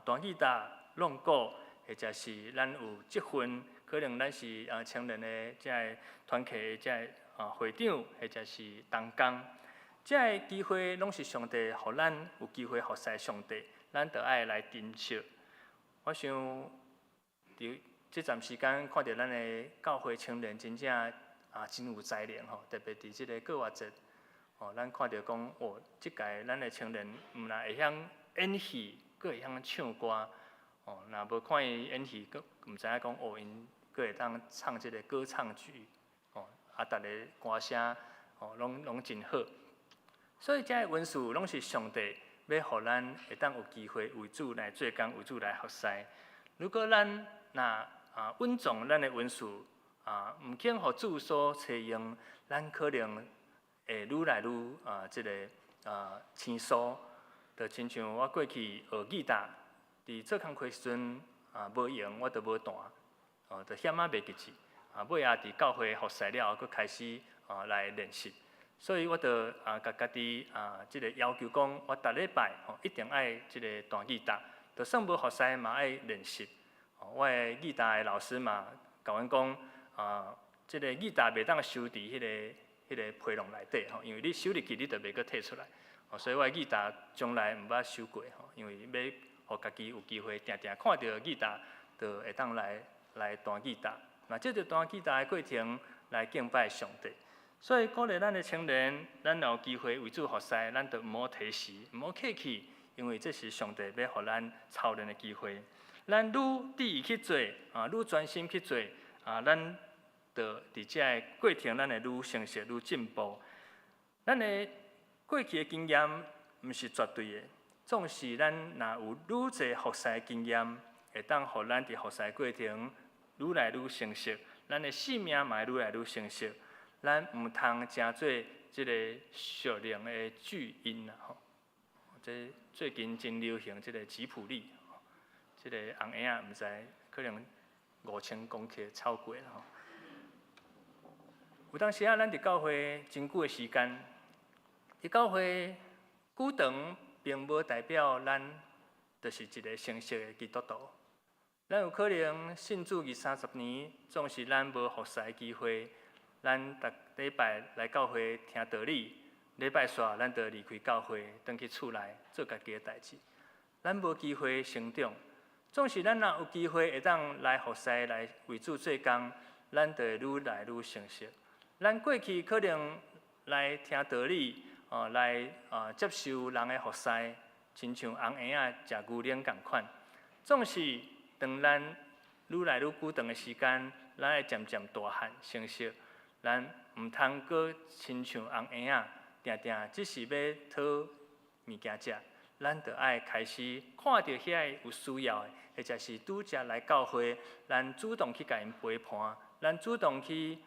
弹吉他、弄鼓，或者是咱有积分，可能咱是青年的这个团契的这个会长，或者是同工，这个机会拢是上帝予咱有机会服侍上帝，咱着爱来珍惜。我想，伫这段时间看到咱的教会青年真正真有才能吼，特别伫这个过活节，咱看到讲即届咱的青年毋但会晓演戏。佫会晓唱歌，若无看伊演戏，佫毋知影讲因佫会当唱即个歌唱剧，逐个歌声，拢真好。所以，这个恩赐拢是上帝要互咱会当有机会为主来做工，为主来服侍。如果咱稳重咱的恩赐，毋肯互主所采用，咱可能会愈来愈即个生疏。就亲像我过去学吉他，伫做工课时阵无用，我就无弹，就险袂记住。尾仔伫教会服侍了，佫开始来练习。所以我就甲家己即个要求讲，我逐礼拜一定爱即个弹吉他，就算无学识嘛爱练习。我的吉他的老师嘛，甲阮讲即个吉他袂当收伫迄个批笼内底因为你收入去，你就袂阁摕出来。所以我的吉他从来毋捌收过因为要互家己有机会定定看到吉他，就会当来弹吉他。那借着弹吉他的过程来敬拜上帝。所以鼓励咱的青年，咱若有机会为主服侍，咱就毋好提示，毋好客气，因为这是上帝要互咱操练的机会。咱愈伫意去做愈专心去做咱就伫遮个过程，咱会愈成熟愈进步。咱的过去的经验毋是绝对的，总是咱若有愈侪服侍的经验，会当互咱伫服侍过程愈来愈成熟，咱的性命嘛会愈来愈成熟。咱毋通成做即个属灵的巨婴这最近真流行即个吉普力，即个红婴毋知可能5000公克超过啦有当时咱伫教会真久的时间，伫教会久长，并无代表咱就是一个成熟的基督徒。咱有可能信主20-30年，总是咱无服侍的机会。咱逐礼拜来教会听道理，礼拜煞咱就离开教会，返去厝内做家己的代志。咱无机会成长，总是咱若有机会会当来服侍、来为主做工，咱就会愈来愈成熟。咱过去可能来听道理，来接受人的服侍，亲像红婴仔食牛奶共款。总是当咱愈来愈久长的时间，咱会渐渐大汉成熟。咱毋通阁亲像红婴仔，定定只是要讨物件食，咱就爱开始看到遐有需要的，或者是拄则来教会，咱主动去甲因陪伴，咱主动去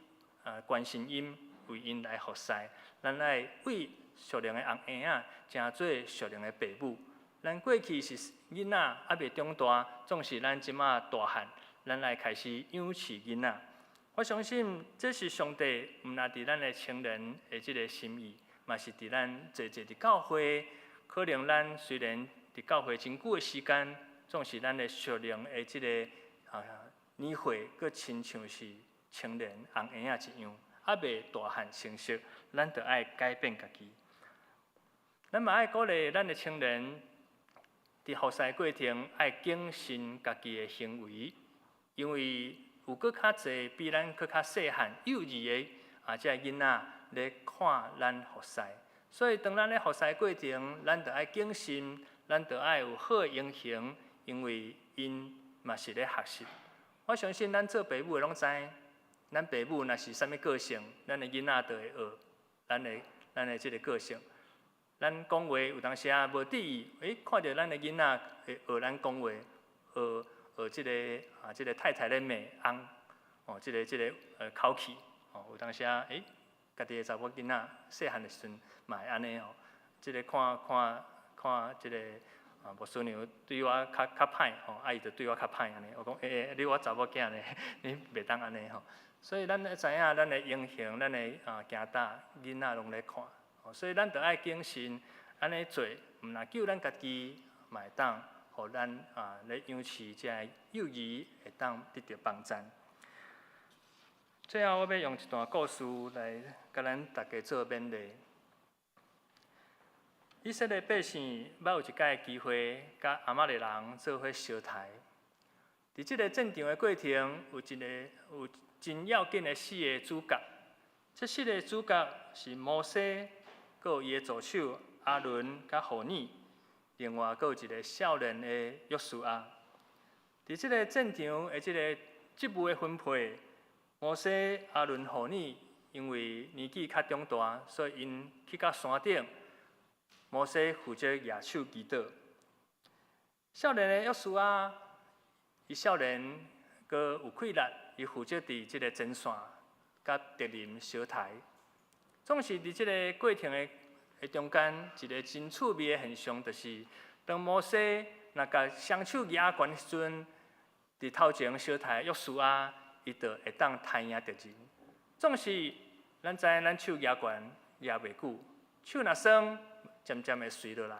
关心因，为因来服侍，咱爱为属灵的红婴仔，成做属灵的爸母。咱过去是囡仔，还未长大，总是咱即马大汉，咱来开始养饲囡仔。我相信这是上帝毋若伫咱的青年的即个心意，嘛是伫咱坐伫教会。可能咱虽然伫教会真久的时间，总是咱的属灵的即个年岁，佫亲像是青年红婴仔一样，还未大汉成熟，咱就爱改变家己。咱嘛爱鼓励咱的青年，伫服侍过程爱谨慎家己的行为，因为有佫较侪比咱佫较细汉、幼稚的即个囡仔咧看咱服侍，所以当咱咧服侍过程，咱着爱谨慎，咱着爱有好的言行，因为因嘛是咧学习。我相信咱做爸母的拢知，咱爸母若是啥物个性，咱的囡仔就会学咱的即个个性。咱讲话有当时无注意，看到咱的囡仔会学咱讲话，学即个太太咧骂翁，即个口气，有当时家己的查某囡仔细汉的时阵嘛会安尼即个看即个无孙女对我较歹伊就对我较歹安尼。我讲你我查某囝呢，你袂当安尼所以咱知影咱的言行，咱的行大囡仔拢咧看，所以咱着爱谨慎安尼做，毋若救咱家己，嘛会当。互咱咧养饲即个幼儿会当得到帮助。最后，我要用一段故事来甲咱大家做勉励。以色列百姓捌有一届机会，甲亚玛力人做伙相杀。伫即个战场的过程，有真要紧的4个主角。这4个主角是摩西，佮有伊的助手阿伦甲何尼。另外，阁有一个少年的约书亚。伫即个战场的即个职务的分配，摩西、阿伦、何尼因为年纪较长大，所以因去到山顶。摩西负责举手祈祷。少年的约书亚，伊少年阁有气力，伊负责伫即个前线甲敌人相杀。总是伫即个过程的中间，一个真趣味的现象，就是当摩西若甲双手举悬的时阵，伫头前相杀约书亚，伊就会当杀赢敌人。总是咱知影咱手举悬举袂久，手若酸，渐渐会垂落来。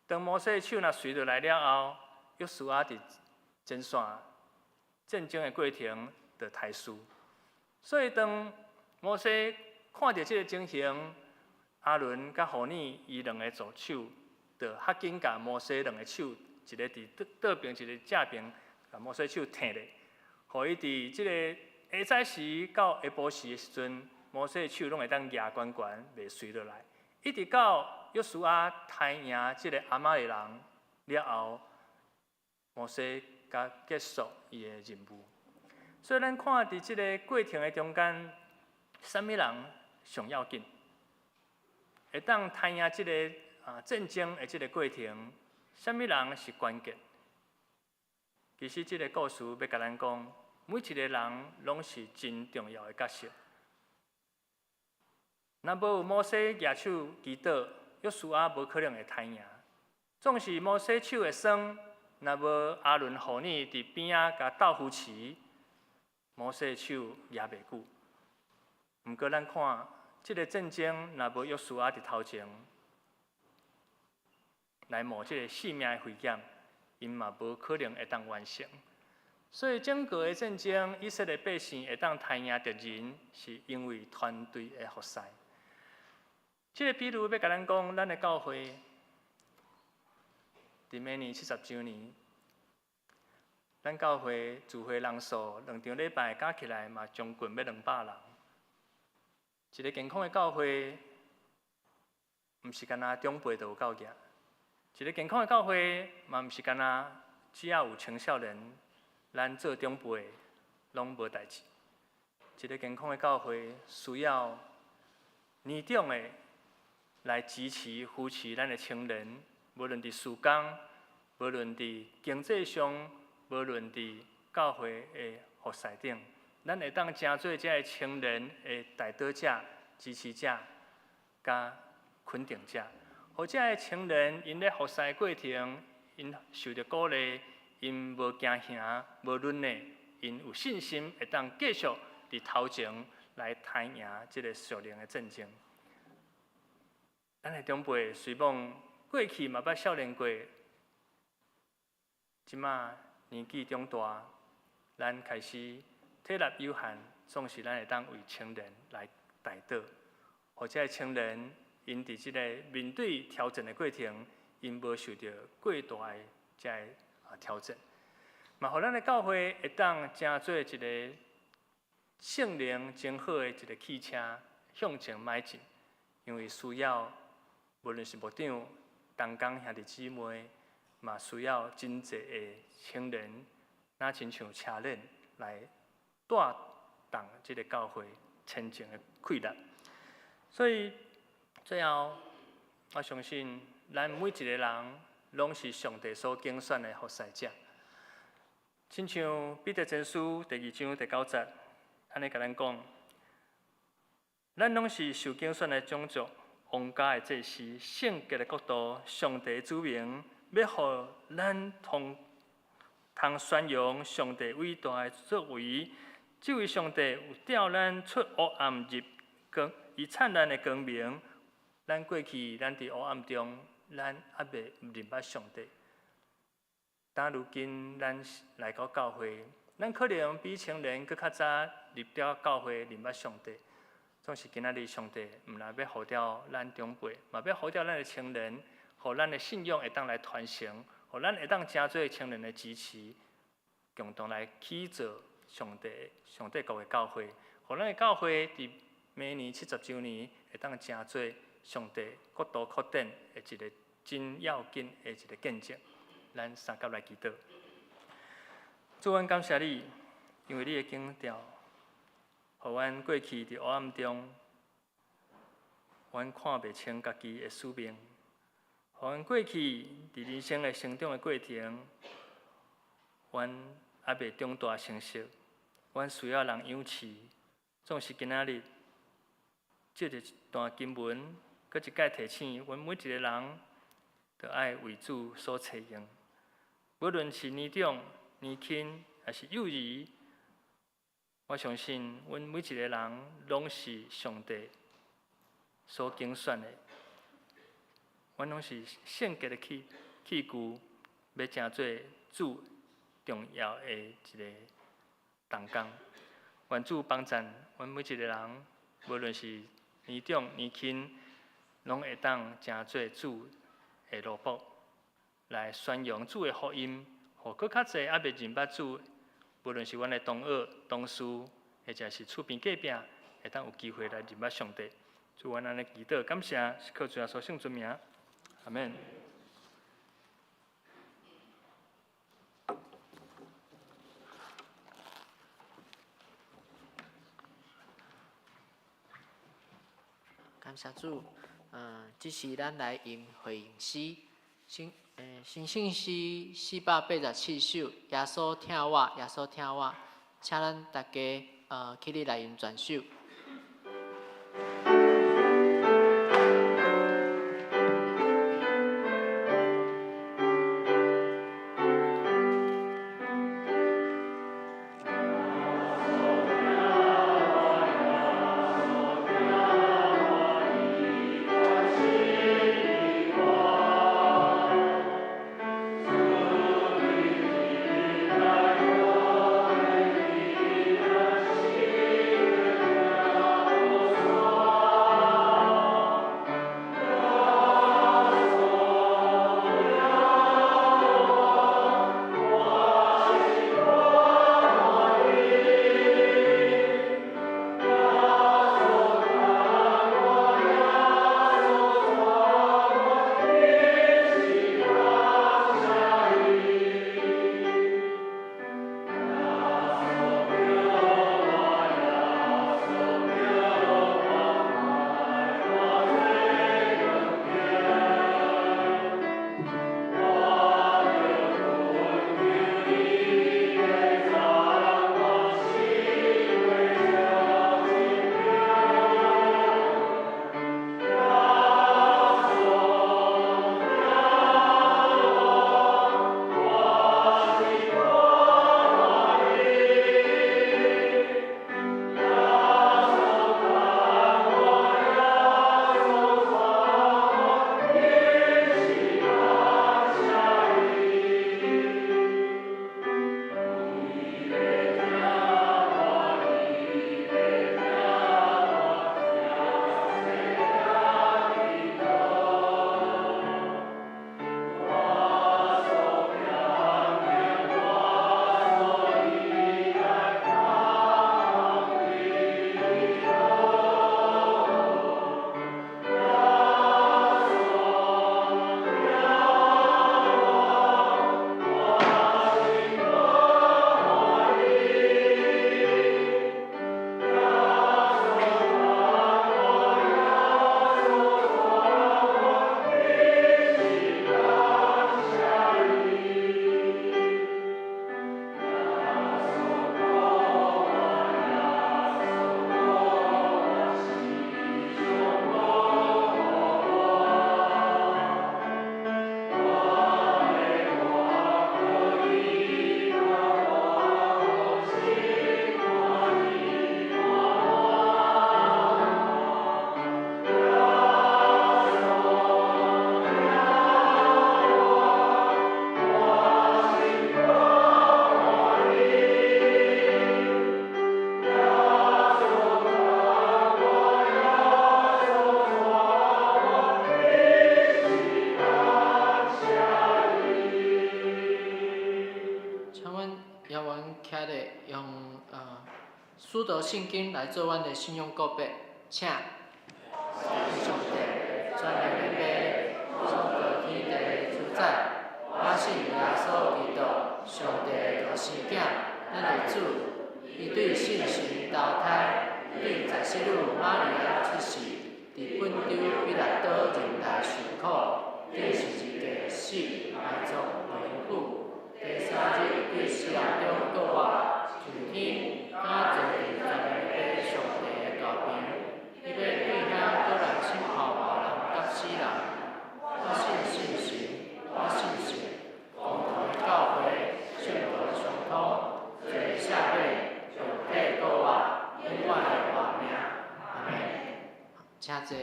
当摩西手若垂落来了后，约书亚伫前线战争的过程就刣输。所以当摩西看到这个情形，阿伦甲何尼伊两个助手，就较紧甲摩西两个手，一个伫倒边，一个正边，甲摩西手摕咧，互伊伫即个下早时到下晡时的时阵，摩西的手拢会当举悬悬，袂垂落来，一直到约书亚刣赢即个亚玛力人了后，摩西甲结束伊的任务。所以咱看伫即个过程的中间，啥物人上要紧？会当刣赢即个战争的即个过程，啥物人是关键？其实即个故事要甲咱讲，每一个人拢是真重要的角色。若无有摩西举手祈祷，约书亚无可能会刣赢。总是摩西手会酸，若无阿伦、何尼伫边仔甲斗扶持，摩西手举袂久。毋过咱看，即个战争若无约书亚伫头前来冒即个性命的危险，因嘛无可能会当完成。所以整个的战争，以色列百姓会当刣赢敌人，是因为团队的服侍。即个比如要甲咱讲，咱的教会伫明年70周年，咱教会聚会人数2场礼拜加起来嘛将近要200人。一个健康的教会，毋是干那长辈就有够行；一个健康的教会，嘛毋是干那只要有青少年，咱做长辈拢无代志。一个健康的教会需要年长的来支持、扶持咱的青年，无论伫事工，无论伫经济上，无论伫教会的服侍顶。咱会当真做这个青年的带导者、支持者、甲肯定者，或者个青年因咧服侍的过程，因受到鼓励，因无惊吓、无软弱，因有信心会当继续伫头前来刣赢即个属灵的战争。咱的长辈虽望过去嘛捌少年过，即马年纪中大，咱开始。体力有限，总是咱会当为青年来带导，或者青年因伫即个面对挑战的过程，因无受到过大的这挑战，嘛，互咱的教会会当成做一个性能真好的一个汽车向前迈进，因为需要无论是牧长、同工兄弟姊妹，嘛需要真济的青年，那亲像车轮来。带动这个教会前进的气力，所以最后我相信，咱每一个人拢是上帝所拣选的服侍者。亲像彼得前书第2章第9节，安尼甲咱讲，咱拢是受拣选的种族，王家的祭司，圣洁的国度，上帝的子民，要互咱通宣扬上帝伟大的作为。这位上帝有调咱出黑暗入光，以灿烂的光明。咱过去咱伫黑暗中，咱还未认捌上帝。但如今咱来到教会，咱可能比青年搁较早入了教会认捌上帝。总是今仔日上帝毋但要呼召咱长辈，嘛要呼召咱的青年，互咱的信仰会当来传承，互咱会当真做青年的支持，共同来起造。上帝国的教会，互咱的教会伫明年70周年会当成做上帝国度扩展的一个真要紧的一个见证。咱三甲来祈祷，主，阮感谢你，因为你的经条，互阮过去伫黑暗中，阮看袂清家己的使命，互阮过去伫人生的成长的过程，阮还袂长大成熟。阮需要人养饲，总是今仔日借着一段经文，搁一摆提醒阮每一个人，着爱为主所采用。无论是年长、年轻，还是幼儿，我相信，阮每一个人拢是上帝所拣选的，阮拢是圣洁的器具，要成做主重要的一个同工。愿主帮助阮每一个人，无论是年长年轻，拢会当成做主的奴仆，来宣扬主的福音，互搁较侪还未认捌主，无论是阮的同学、同事，或者是厝边隔壁，会当有机会来认捌上帝。主，阮安尼祈祷，感谢，是靠主耶稣圣尊名，阿免。感谢主，这是咱来吟回应诗，新信诗487首，耶稣听我，耶稣听我，请咱大家起立来吟全首。使徒圣经来做阮的信仰告白，请。上帝，全能的父，创造天地的主宰，我信耶稣基督，上帝的独生囝，咱的主，伊对圣神投胎，对十四女玛利亚出世，伫本州比拉多人来受苦，顶十字架死，埋葬灵府，第三日对死人中搁活，上天，敢坐伫全能的上帝的大边，伊要对遐个人审判活人甲死人。我信圣神，我信神，共同的教会，圣徒的相通，罪赦免，上帝搁活。请坐。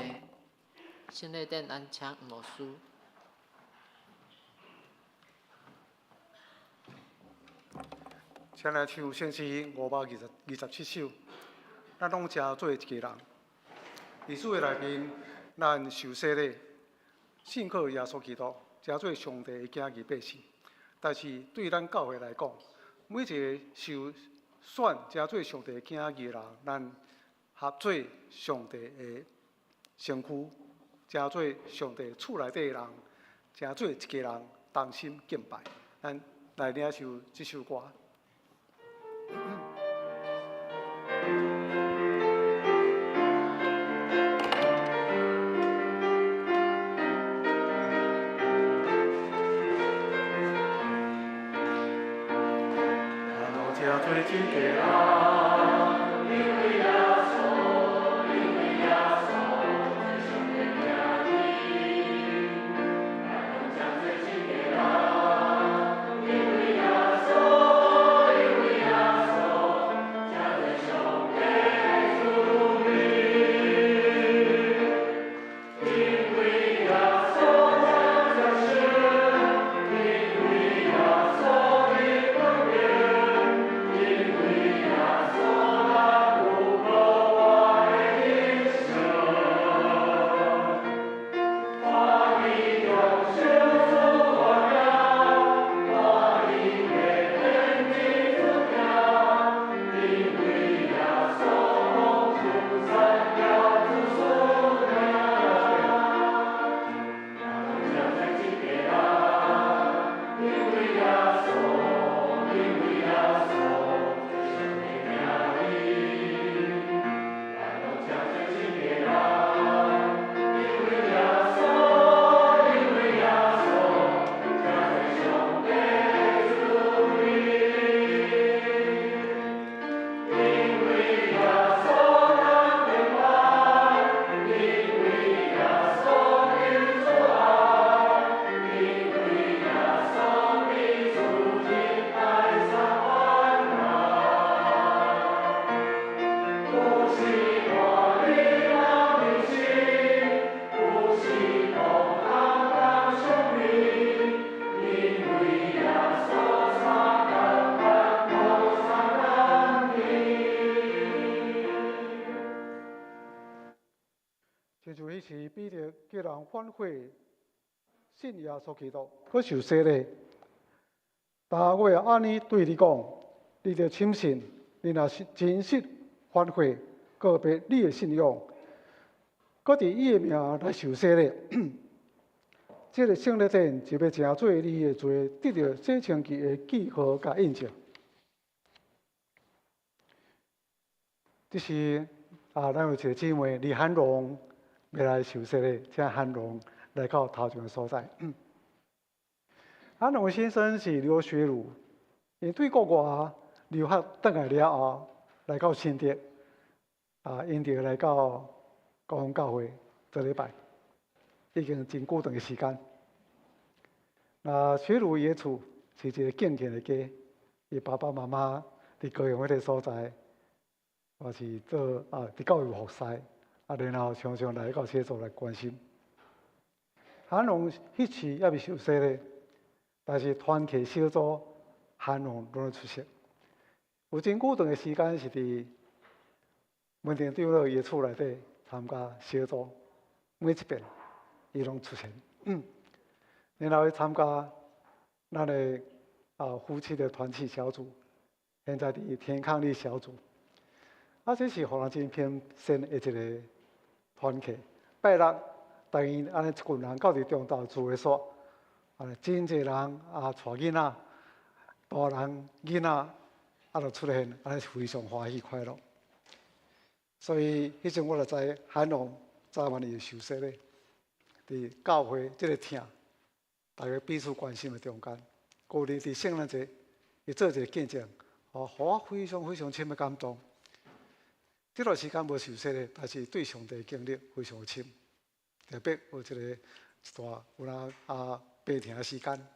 圣礼典咱请黄牧师。请来唱圣诗527首，咱拢正做一家人。历史的内面，咱受洗礼，信靠耶稣基督，正做上帝的囝儿百姓。但是对咱教会来讲，每一个受选正做上帝的囝儿人，咱合做上帝的身躯，正做上帝厝内底的人，正做一家人，同心敬拜。咱来领受这首歌。正做一家人，因为耶稣，因为耶稣，是上帝的儿女。咱拢正做一家人，因为耶稣，因为耶稣，正做上帝的子民。因为耶稣正做神，因为耶稣的光明。亲像迄时彼得叫人反悔，信耶稣基督，佮受洗礼。但我也安尼对你讲，你着深信，你若是真实反悔，告别你的信仰，佮伫伊的名来受洗礼，这个圣礼典就要正做你的罪，得到洗清期的记号甲印证。这是咱有一个姊妹李涵荣。要来受洗礼，请涵荣来到头前的所在。涵荣先生是留学儒，因对国外留学倒来了后，来到新竹，因着来到高雄教会做礼拜，已经真久长的时间。那学儒伊的厝是一个敬虔的家，伊爸爸妈妈伫高雄迄个所在，我是做伫教育服侍。然后常常来到写作来关心。涵荣迄次也未受洗咧，但是团契小组涵荣拢出席。有真久长的时间是伫文田长老伊的厝内底参加小组，每一遍伊拢出现。然后参加咱的夫妻的团契小组，现在伫天康力小组。这是互人真偏心的一个团契。拜六，大家安尼一群人到伫中道聚会所，真侪人带囡仔、大人囡仔就出现，安尼是非常欢喜快乐。所以迄阵我就知涵荣早晚伊受洗咧，伫教会即个厅，大家彼此关心的中间，过年伫圣诞节，伊做一个见证，互我非常非常深的感动。这段时间无受洗咧，但是对上帝经历非常深，特别有一段有人白天的时间，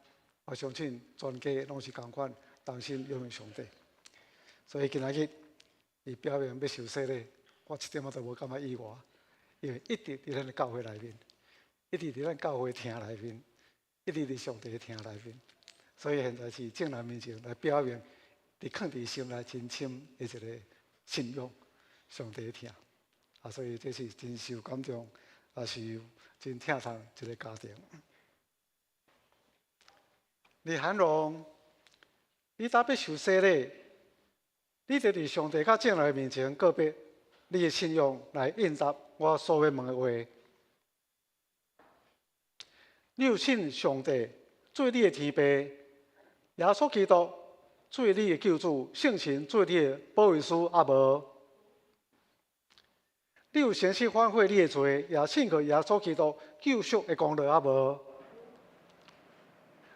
我相信全家拢是同款，同心仰望上帝。所以今仔日伊表明要受洗咧，我一点仔都无感觉意外，因为一直伫咱的教会内面，一直伫咱教会厅内面，一直伫上帝的厅内面，所以现在是正人面前来表明，伫放伫心内真深的一个信仰，上帝的厅。啊，所以这是真受感动，也是真疼痛一个家庭。李涵荣，你早要受洗礼，你就伫上帝甲正人面前告别你的信仰，来应答我所要问的话。你有信上帝做你的天父，耶稣基督做你的救主，圣神做你的保惠师，啊无？你有诚实反悔你的罪，也信靠耶稣基督救赎的功劳，啊无？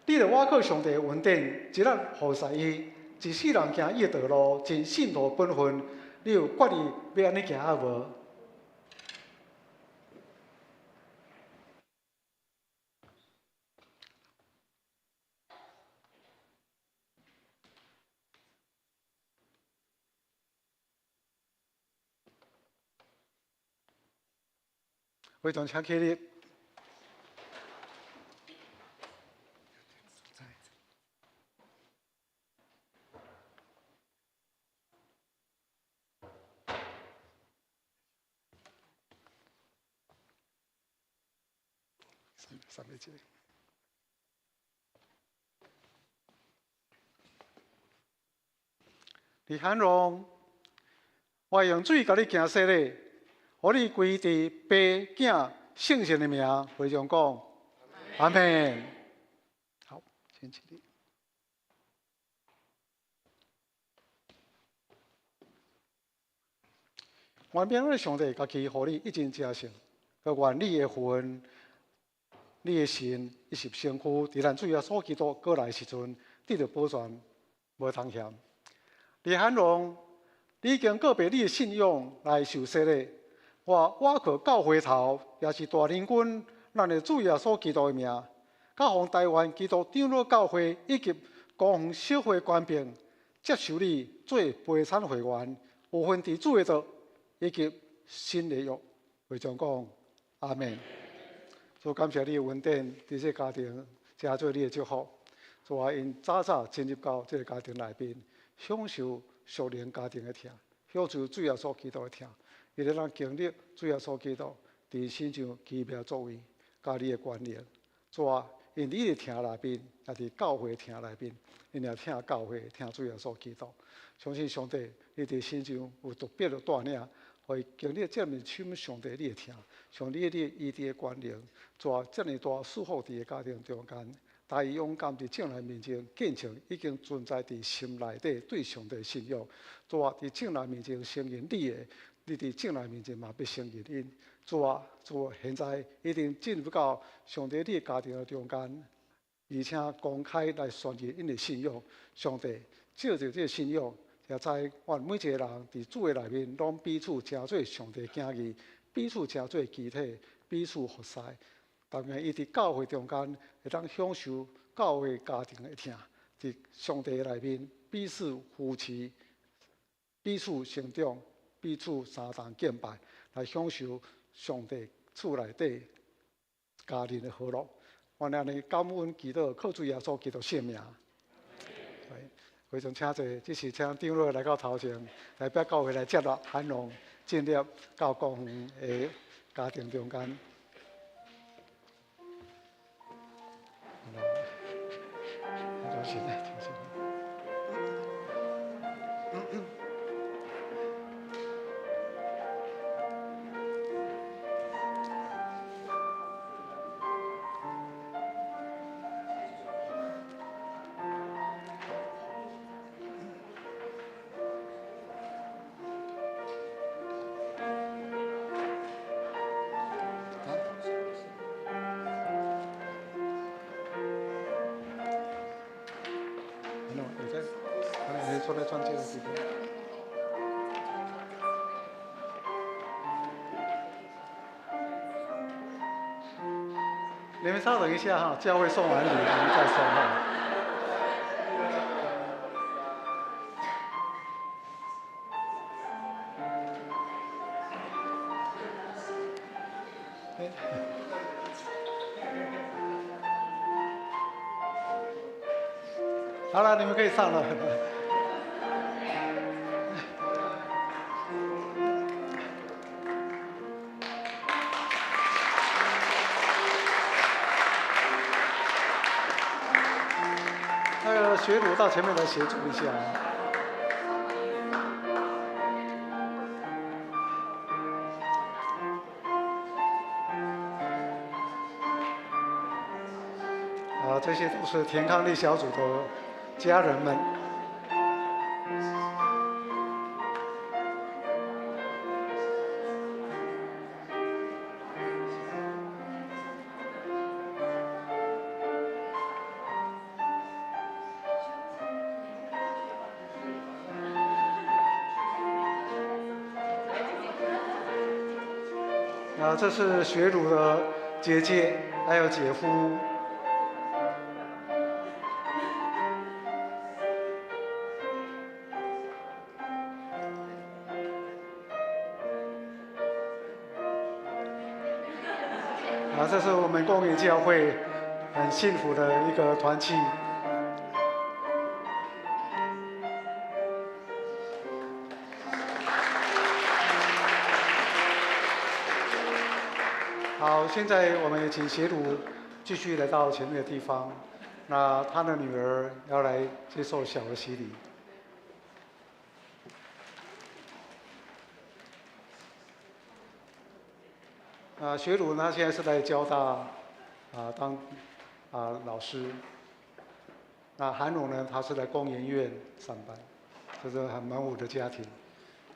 你著倚靠上帝的恩典，一日服侍伊，一世人行伊的道路，尽信徒本分。你有决意要安尼行，啊无？非常请起立。三位一个。李涵荣，我用水甲你行洗礼。互你归伫爸、囝、圣神的名，会上讲，阿门。好，请起立。愿平安的上帝家己，互你一真正成，佮愿你的魂、你的心一时身躯，伫咱主耶稣基督过来时阵，得到保全，无通欠。李涵荣，你已经告别你的信仰来受洗礼。我靠教会头，也是大灵君，咱的主耶稣基督的名，甲奉台湾基督长老教会以及高雄小会官兵接受你做陪产会员，有份伫主的道以及新的约，会长讲阿门。主感谢你的恩典，伫这家庭加做你的祝福，主啊，因早早进入到这个家庭内面，享受属灵家庭的听，享受主耶稣基督的听。伊咧咱经历主耶稣基督伫身上奇妙作为，甲你的关联，主啊，因你的听内面，也伫教会听内面，因也听教会，听主耶稣基督。相信上帝，你伫身上有特别的带领，互伊经历这么深上帝你的听，像你的伊的关联，主啊，这么大祝福伫个家庭中间。大伊勇敢伫正人面前见证，已经存在伫心内底对上帝的信仰。主啊，伫正人面前承认你的。你伫正人面前嘛必承认因，主啊，主现在已经进入到上帝你的家庭的中间，而且公开来宣言因的信仰。上帝借着这个信仰，也知愿每一个人伫主的内面，拢彼此成做上帝囝儿，彼此成做肢体，彼此服侍。当然，伊伫教会中间会当享受教会家庭的听，伫上帝内面彼此扶持，彼此成长。彼此相同敬拜，来享受上帝厝内底家庭的和乐。我安尼感恩祈祷，靠主耶稣基督圣名。非常请坐，这是请长老来到头前，代表教会来接纳涵荣进入到高雄的家庭中间。高兴，高兴。出来穿这个地方。你们稍等一下哈，教会送完礼，我们再送哈。好了，你们可以上了。那个学徒到前面来协助一下。这些都是田康利小组的家人们。这是学儒的姐姐，还有姐夫。这是我们公园教会很幸福的一个团契。好，现在我们也请协儒继续来到前面的地方。那他的女儿要来接受小儿洗礼。学儒呢，现在是在交大当老师。那韩荣呢，他是在工研院上班，这是很满我的家庭。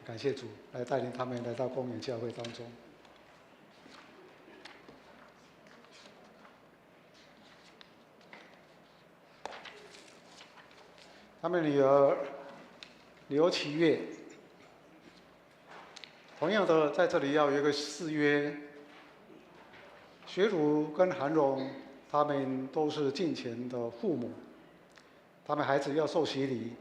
感谢主来带领他们来到公园教会当中。他们女儿刘启月，同样的在这里要有一个誓约。学儒跟韩荣，他们都是敬虔的父母，他们孩子要受洗礼，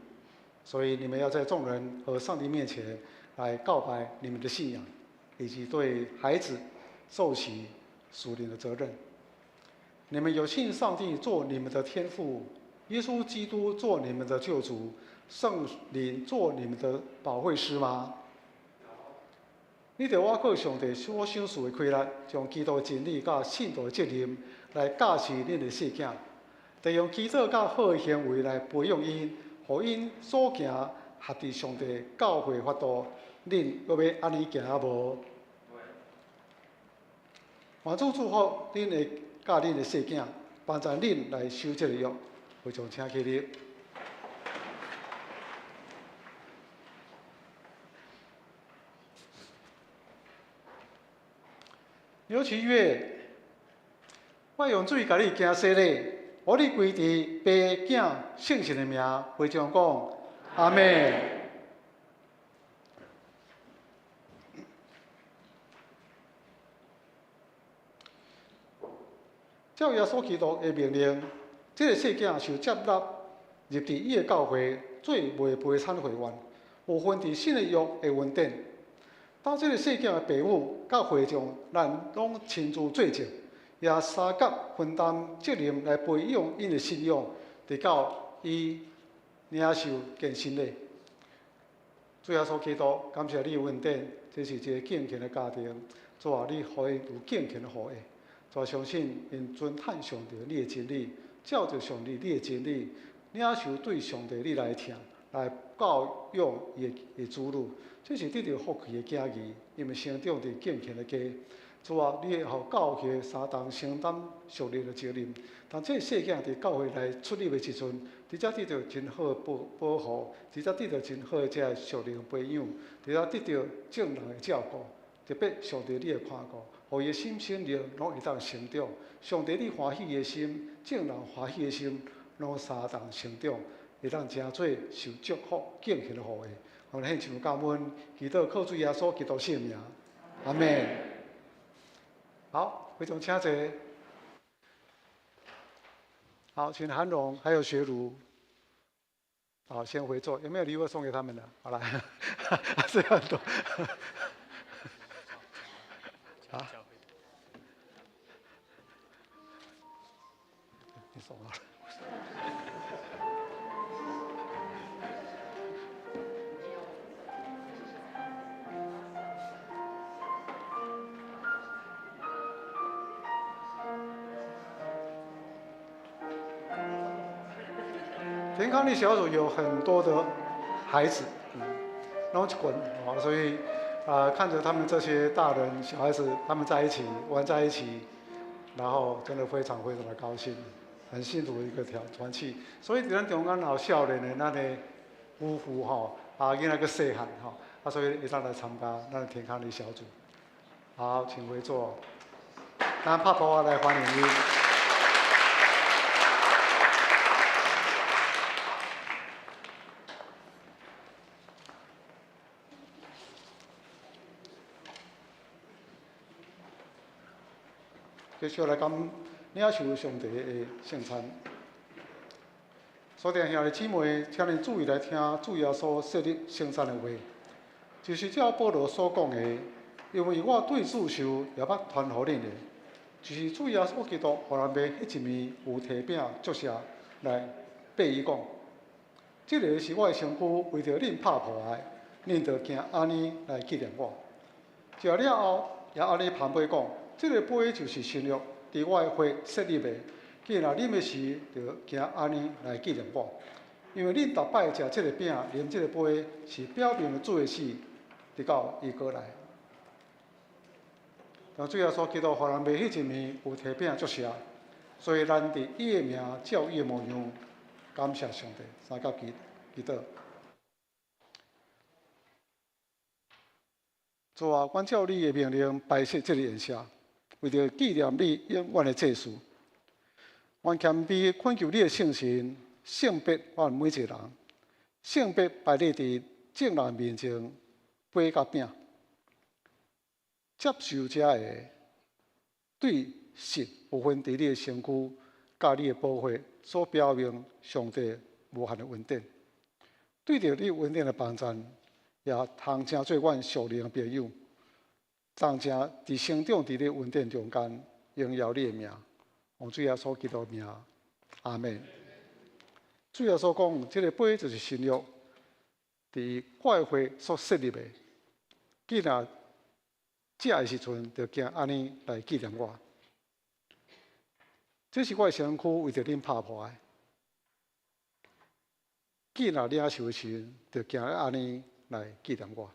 所以你们要在众人和上帝面前来告白你们的信仰，以及对孩子受洗属灵的责任。你们有信上帝做你们的天父，耶稣基督做你们的救主，圣灵做你们的保惠师吗？你着我靠上帝所赏赐的亏力，将基督的真理甲信徒的责任来教示恁的细囝，得用祈祷甲好的行为来培养因，互因所行合伫上帝教会法度。恁要要安尼行啊无？愿主祝福恁的甲恁的细囝，帮助恁来守这个约。非常请起立。刘启月，我用水甲你行洗礼，互你归伫爸囝圣神的名，会将讲阿门。照耶稣基督的命令，这个世囝受接纳入伫伊的教会，做未陪产会员，有份伫新的约的稳定。当这个世囝的父母甲会众，咱拢亲自做证，也三角分担责任来培养因的信仰，直到伊领受献身礼。主耶稣基督，感谢你的恩典，这是一个敬虔的家庭。主啊，你互因有敬虔的护卫。主相信因尊探上帝你的真理，照着上帝你的真理，领受对上帝你来听，来教养伊的子女。这是得到福气的家义，因为成长伫敬虔的家。主啊，你会互教会三当承担属灵的责任。当这世界伫教会来出入的时阵，伫遮得到真好的保护，伫遮得到真好的这属灵的培养，伫遮得到正人的照顾。特别上帝你会看顾，互伊的心性力拢会当成长。上帝你欢喜的心，正人欢喜的心，拢三当成长，会当真做受祝福敬虔的护卫。我们献上感恩，祈祷靠主耶稣基督圣名，阿门。好，非常请坐。好，请韩荣还有学儒，好，先回座。有没有礼物送给他们的？好了，还是很多。好，手好了。田康利小组有很多的孩子，然后一滚啊，所以看着他们这些大人小孩子他们在一起玩在一起，然后真的非常非常的高兴，很幸福的一个团契。所以咱中间有少年的咱的夫妇吼，囡仔个细汉吼，所以会当来参加咱的田康利小组。好，请回座。咱拍鼓来欢迎你。接下来讲领受上帝的圣餐。所以兄弟姊妹，请您注意来听主耶稣设立圣餐的话，就是照保罗所讲的，因为我对主受也捌传予恁的，就是主耶稣基督互咱买迄一面有提饼祝谢来背伊讲，这个是我的身躯，为着恁拍破的，恁着行安尼来纪念我。食了后，也安尼旁边讲。这个杯就是新约，伫我的血设立的。既然啉的时，就行安尼来纪念我。因为恁逐摆食这个饼、啉这个杯，是表明了主的死，直到伊过来。但主要说，基督互人卖迄一面有提饼祝谢，所以咱伫伊的名照伊的模样，感谢上帝，三甲祈祷。主啊，阮照你的命令摆设这个宴席。为着纪念你永远的祭祀，阮谦卑恳求你的圣神，圣别阮每一个人，圣别摆列伫众人面前，杯甲饼，接受者的对神部分伫你的身躯，甲你的保护所表明上帝无限的恩典。对着你恩典的帮助，也通成做阮属灵的朋友。当正伫成长伫咧恩典中间，荣耀你的名，奉主耶稣基督的名，阿门。主耶稣讲，这个杯就是新约，伫我的血所设立的。既然食的时阵，就行安尼来纪念我。这是我的身躯为着恁拍破的。既然领受的时阵，就行安尼来纪念我。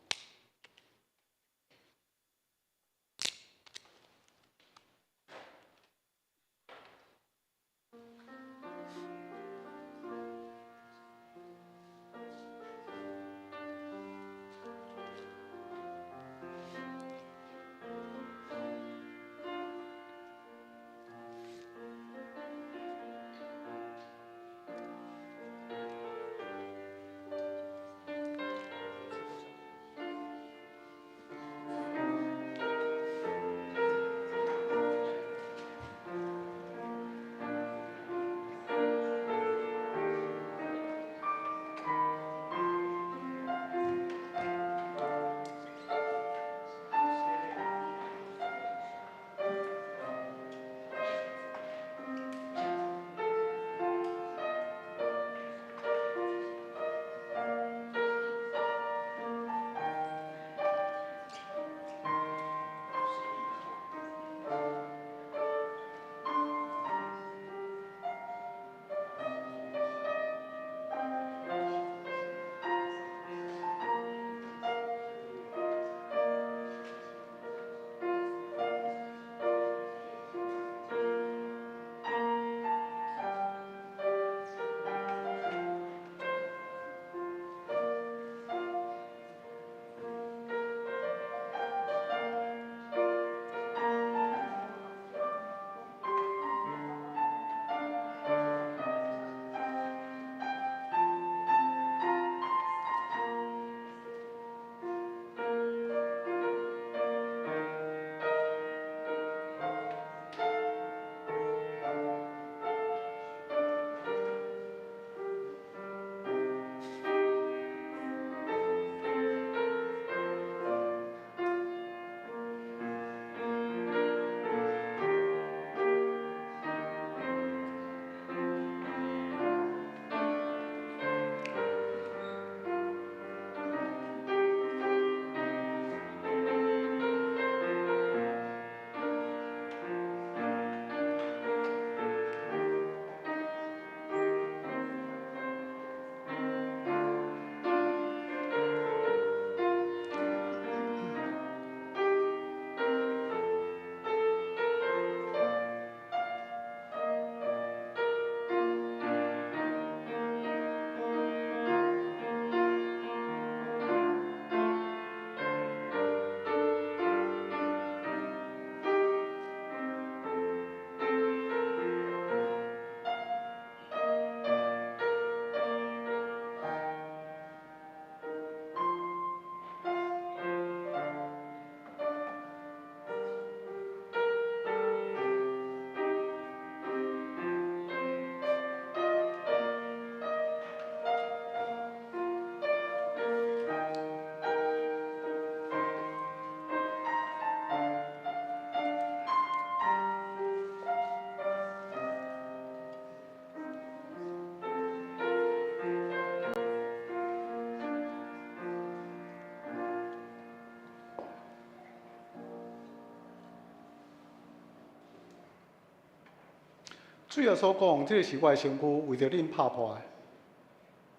主耶稣讲，这是我的身躯，为着恁拍破的，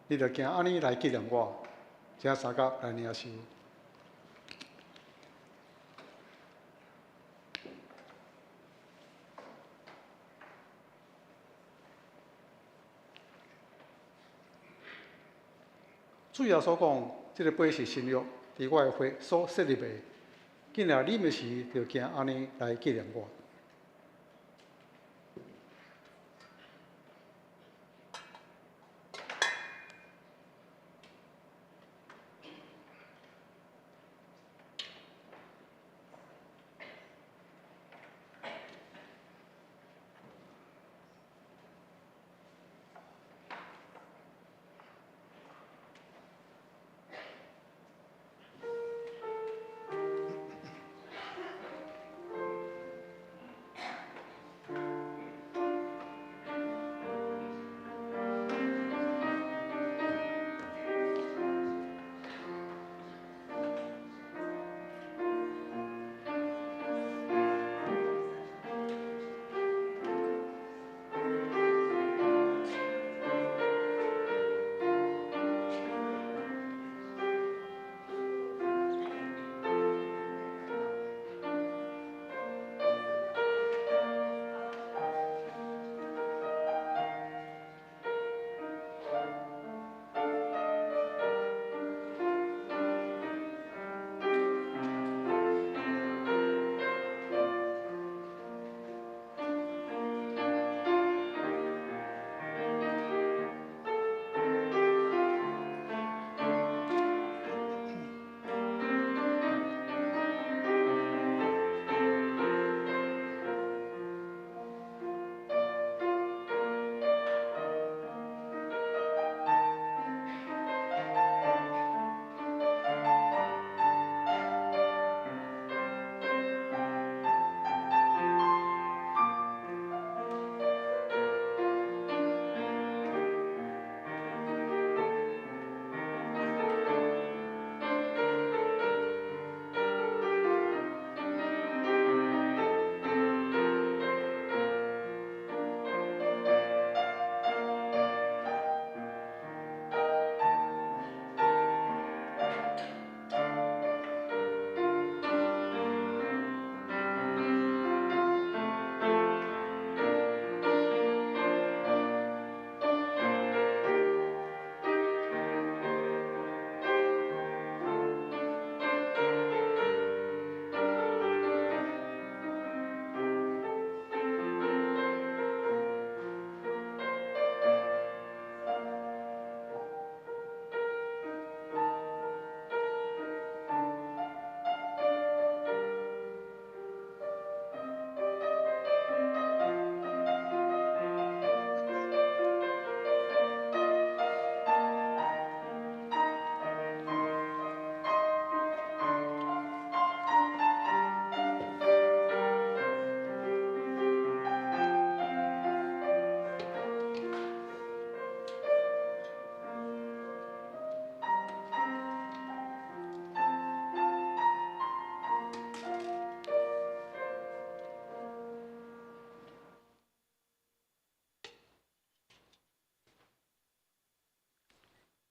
你着行安尼来纪念我，这三角来领受。主耶稣讲，这个杯是新约，伫我的血所设立的。今日啉的时，就行安尼来纪念我。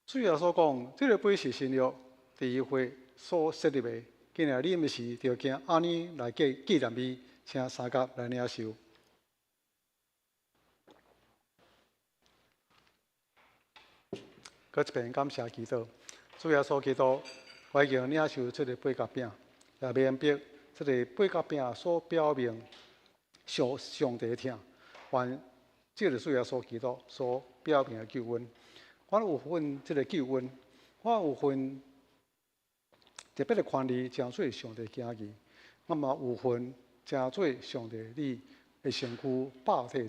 主耶稣讲，这个杯是新约，第一会所设立的。今日啉的时，就行安尼来纪念伊，请三角来领受。搁一遍感谢祈祷，主耶稣基督，我已经领受这个八角饼，也明白这个八角饼所表明上帝听，愿这个主耶稣基督所表明的救恩。我有份这个救恩，我有份特别的权利，成做上帝家己。我嘛有份成做上帝你的身躯，百体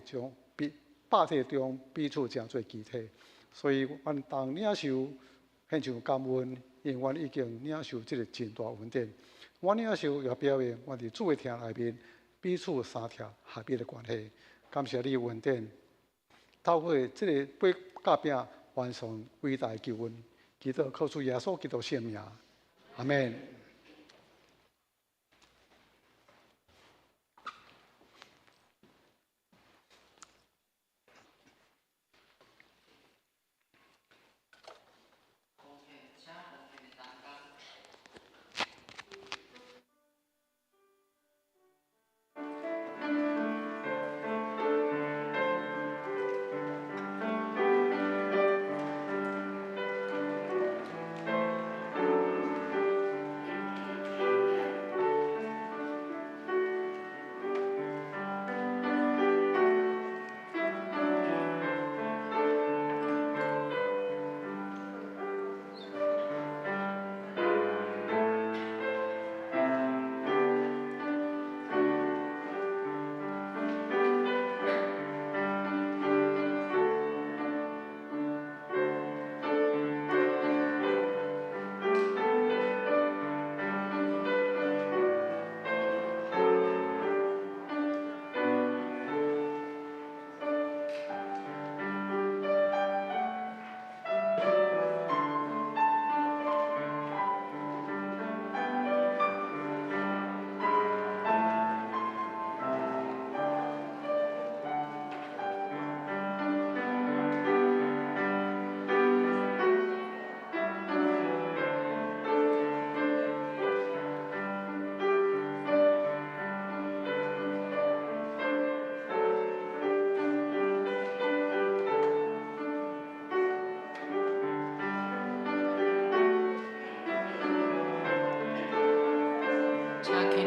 中彼此成做肢体。所以，阮当领受，献上感恩，因为阮已经领受这个真大恩典。我领受也表明，阮伫主的厅内面彼此相听合一的关系。感谢你恩典，透过这个八角饼。完成伟大的救恩，祈祷靠主耶稣基督圣名，阿门。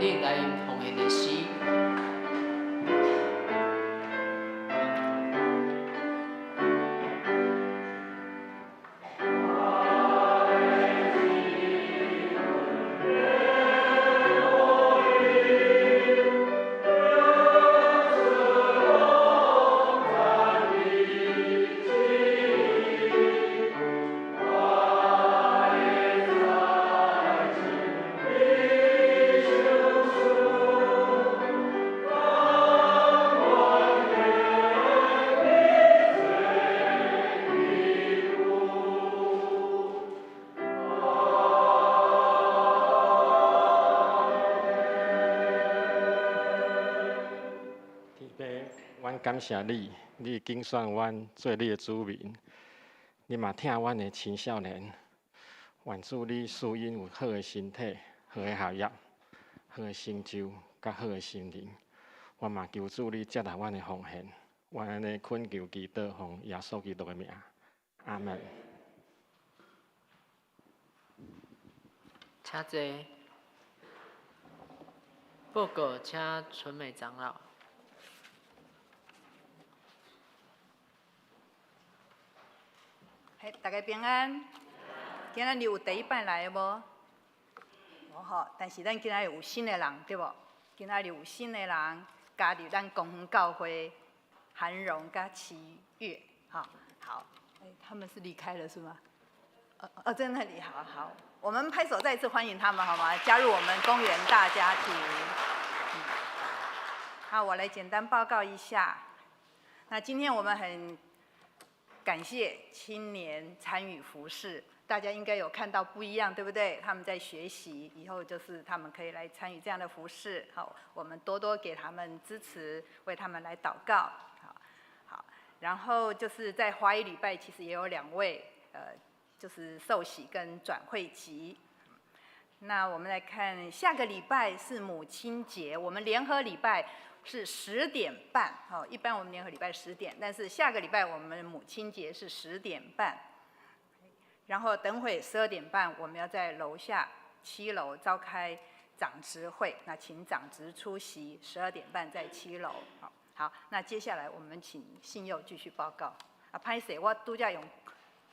日来因奉献的诗。阮感谢你，你拣选阮做你的子民，你嘛疼阮的青少年。愿主你赐因有好的身体、好的学业、好的成就、甲好的心灵。我嘛求主你接纳阮的奉献，我安尼恳求祈祷，奉耶稣基督的名，阿门。请坐。报告，请纯美长老。嘿，大家平安。今仔日有第一摆来的无？无吼，但是咱今仔日有新的人，对无？今仔日有新的人加入咱公园教会，韩荣甲齐月，好，好，他们是离开了是吗？在那里，好，我们拍手再次欢迎他们好吗？加入我们公园大家庭。好，我来简单报告一下。那今天我们很感谢青年参与服事，大家应该有看到不一样，对不对？他们在学习，以后就是他们可以来参与这样的服事。好，我们多多给他们支持，为他们来祷告。好，然后就是在华语礼拜，其实也有2位，就是受洗跟转会籍。那我们来看下个礼拜是母亲节，我们联合礼拜是10点半，好，一般我们联合礼拜10点，但是下个礼拜我们母亲节是10点半，然后等会12点半我们要在楼下7楼召开长执会，那请长执出席，12点半在7楼，好，那接下来我们请信佑继续报告。歹势，我拄则用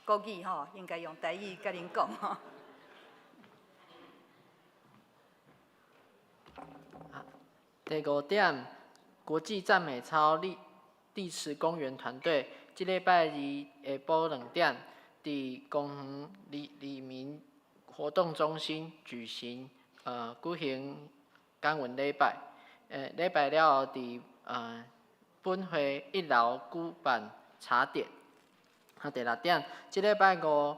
国语吼，应该用台语甲恁讲吼。第5点，国际赞美操历史公园团队，这礼拜2下晡2点，伫公园里民活动中心举行感恩礼拜。礼拜了后，伫本会1楼举办茶点。第6点，这礼拜5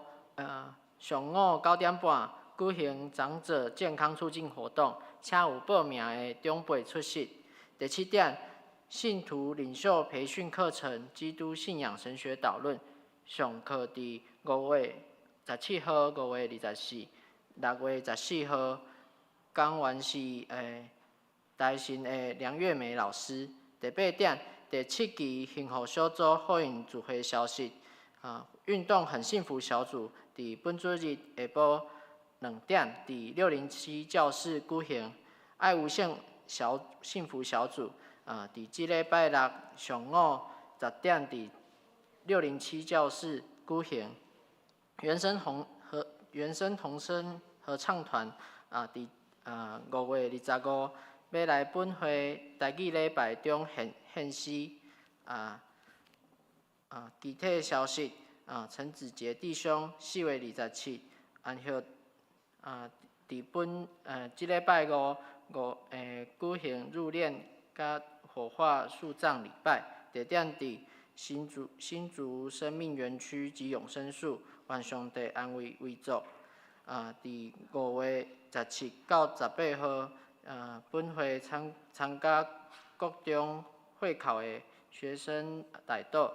上午9点半举行长者健康促进活动，请有报名的长辈出席。第7点，信徒领袖培训课程，基督信仰神学导论，上课伫5月17号、5月24、6月14号，讲员是台新的梁月梅老师。第8点，第7期幸福小组福音聚会消息，运动很幸福小组伫本周日下晡2点，伫607教室举行。爱无限幸福小组，伫即礼拜6上午10点，伫607教室举行。原声童声合唱团，伫5月25要来本会台语礼拜中献诗，具体消息，陈子杰弟兄4月27安歇，伫即礼拜5举行入殓甲火化树葬礼拜，地点伫新竹生命园区及永生树，愿上帝安慰为主。伫5月17到18号，本会参加各种会考的学生代祷，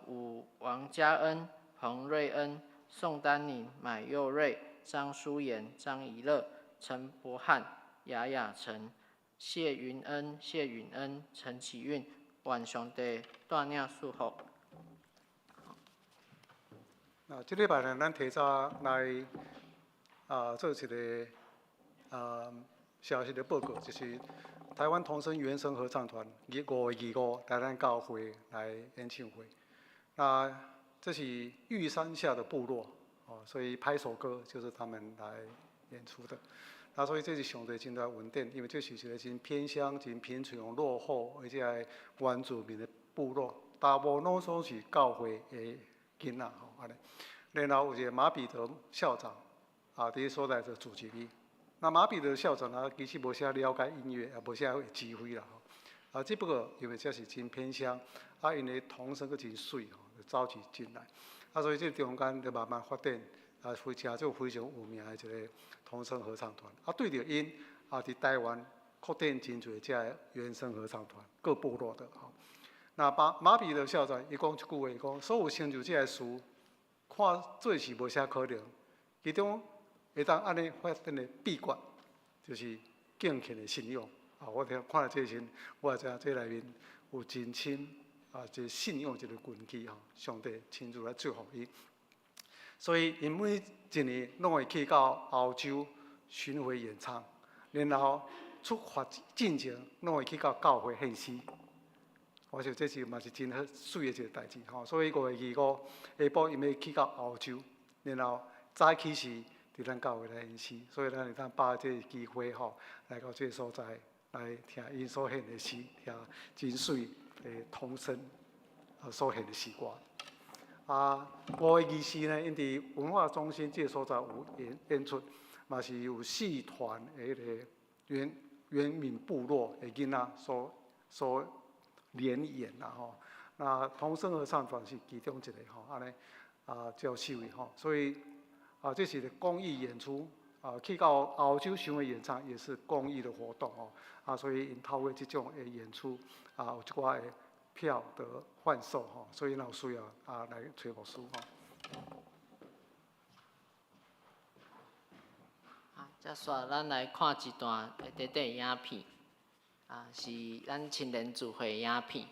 有王嘉恩、彭瑞恩、宋丹宁、买佑瑞、张淑妍、张怡乐、陈柏翰、雅雅晨、谢云恩、陈启运，愿上帝带领祝福。这礼拜呢，咱提早来做一个消息的报告，就是台湾童声原声合唱团5月25来咱教会来演唱会。那这是玉山下的部落哦，所以拍手歌就是他们来演出的。那所以这是相对真稳定，因为这是一个真偏乡、真贫穷、落后，而且原住民的部落，大部分拢总是教会的囡仔吼安尼。然后有一个马彼得校长啊，伫所在就主持伊。那马彼得校长啊，其实无啥了解音乐，也无啥会指挥啦吼。啊，只不过因为这是真偏乡，啊，因为童声佫真水吼，就召集进来。啊，所以这中间就慢慢发展，啊，非常有名的一个童声合唱团。啊，对着因啊，伫台湾扩展真侪这个原声合唱团，各部落的吼。那马彼得校长伊讲一句话，讲所有成就这个事。看做是无啥可能，其中会当安尼发展的秘诀，就是敬虔的信仰。啊，我听看了这时，我知影这内面有真深啊，一个信仰一个根基吼，上帝亲自来祝福伊。所以，因每一年拢会去到欧洲巡回演唱，然后出发进前拢会去到教会献诗。我想这是嘛是真好水的一个代志吼，所以5月25下晡因要去到欧洲，然后早起时伫咱教会来演诗，所以咱会当把这个机会吼来到这个所在来听因所献的诗，听真水的童声所献的诗歌。啊，5月24呢，因伫文化中心这个所在有演出，嘛是有4团的迄个原民部落的囡仔所联演啦吼，那童声合唱团是其中一个吼，安尼叫4位吼，所以这是个公益演出去到欧洲巡回演唱也是公益的活动吼，所以因透过这种的演出有一寡的票的贩售吼，所以有需要来找牧师吼。接续咱来看一段短短影片。是咱青年聚会影片。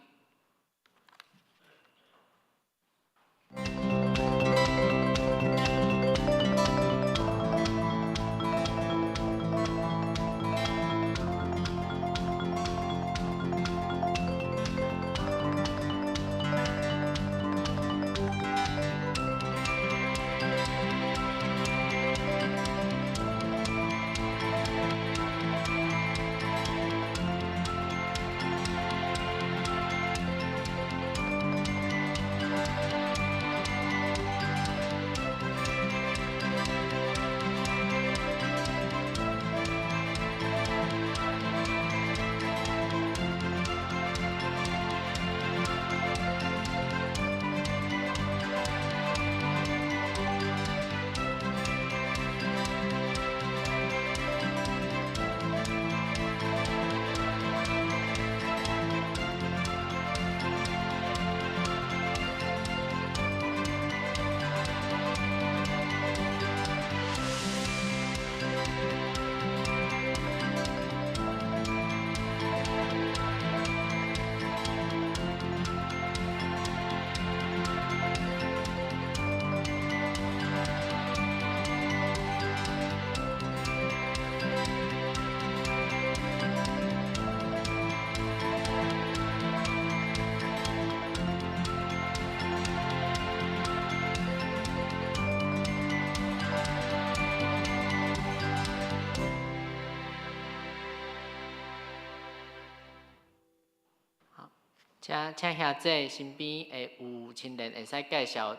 请兄姐身边会有青年会使介绍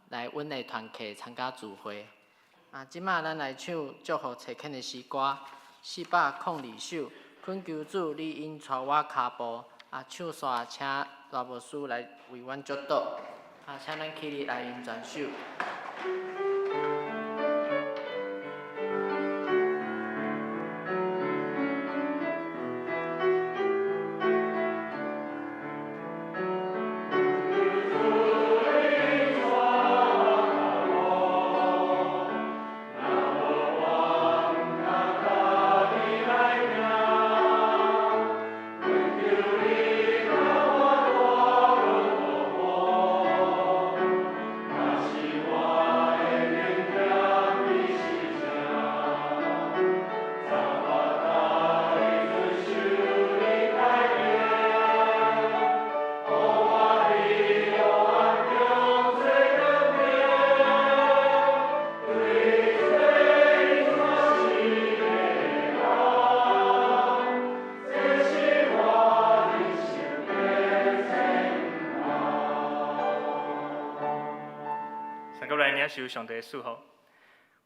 来阮的团契参加聚会。即马咱来唱祝福找肯的诗歌402首，恳求主你因带我脚步，唱线请大牧师来为阮祝祷。请咱起立来因全首。我领受上帝的祝福。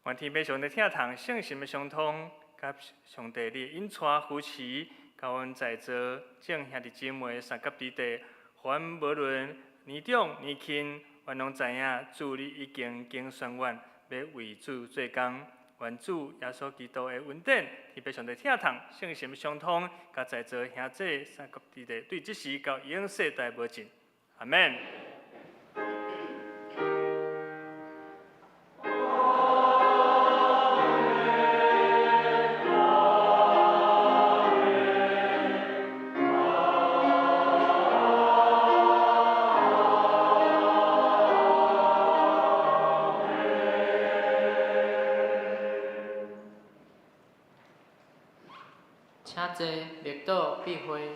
愿天父上帝听从圣心的相通，甲上帝你引带扶持，甲阮在座众兄弟姊妹三甲弟弟，阮无论年长年轻，阮拢知影主你已经宣完，要为主做工。愿主耶稣基督的恩典，天父上帝听从圣心相通，甲在座兄弟三甲弟弟对即时到永世代无尽。阿门。请坐，列岛闭会。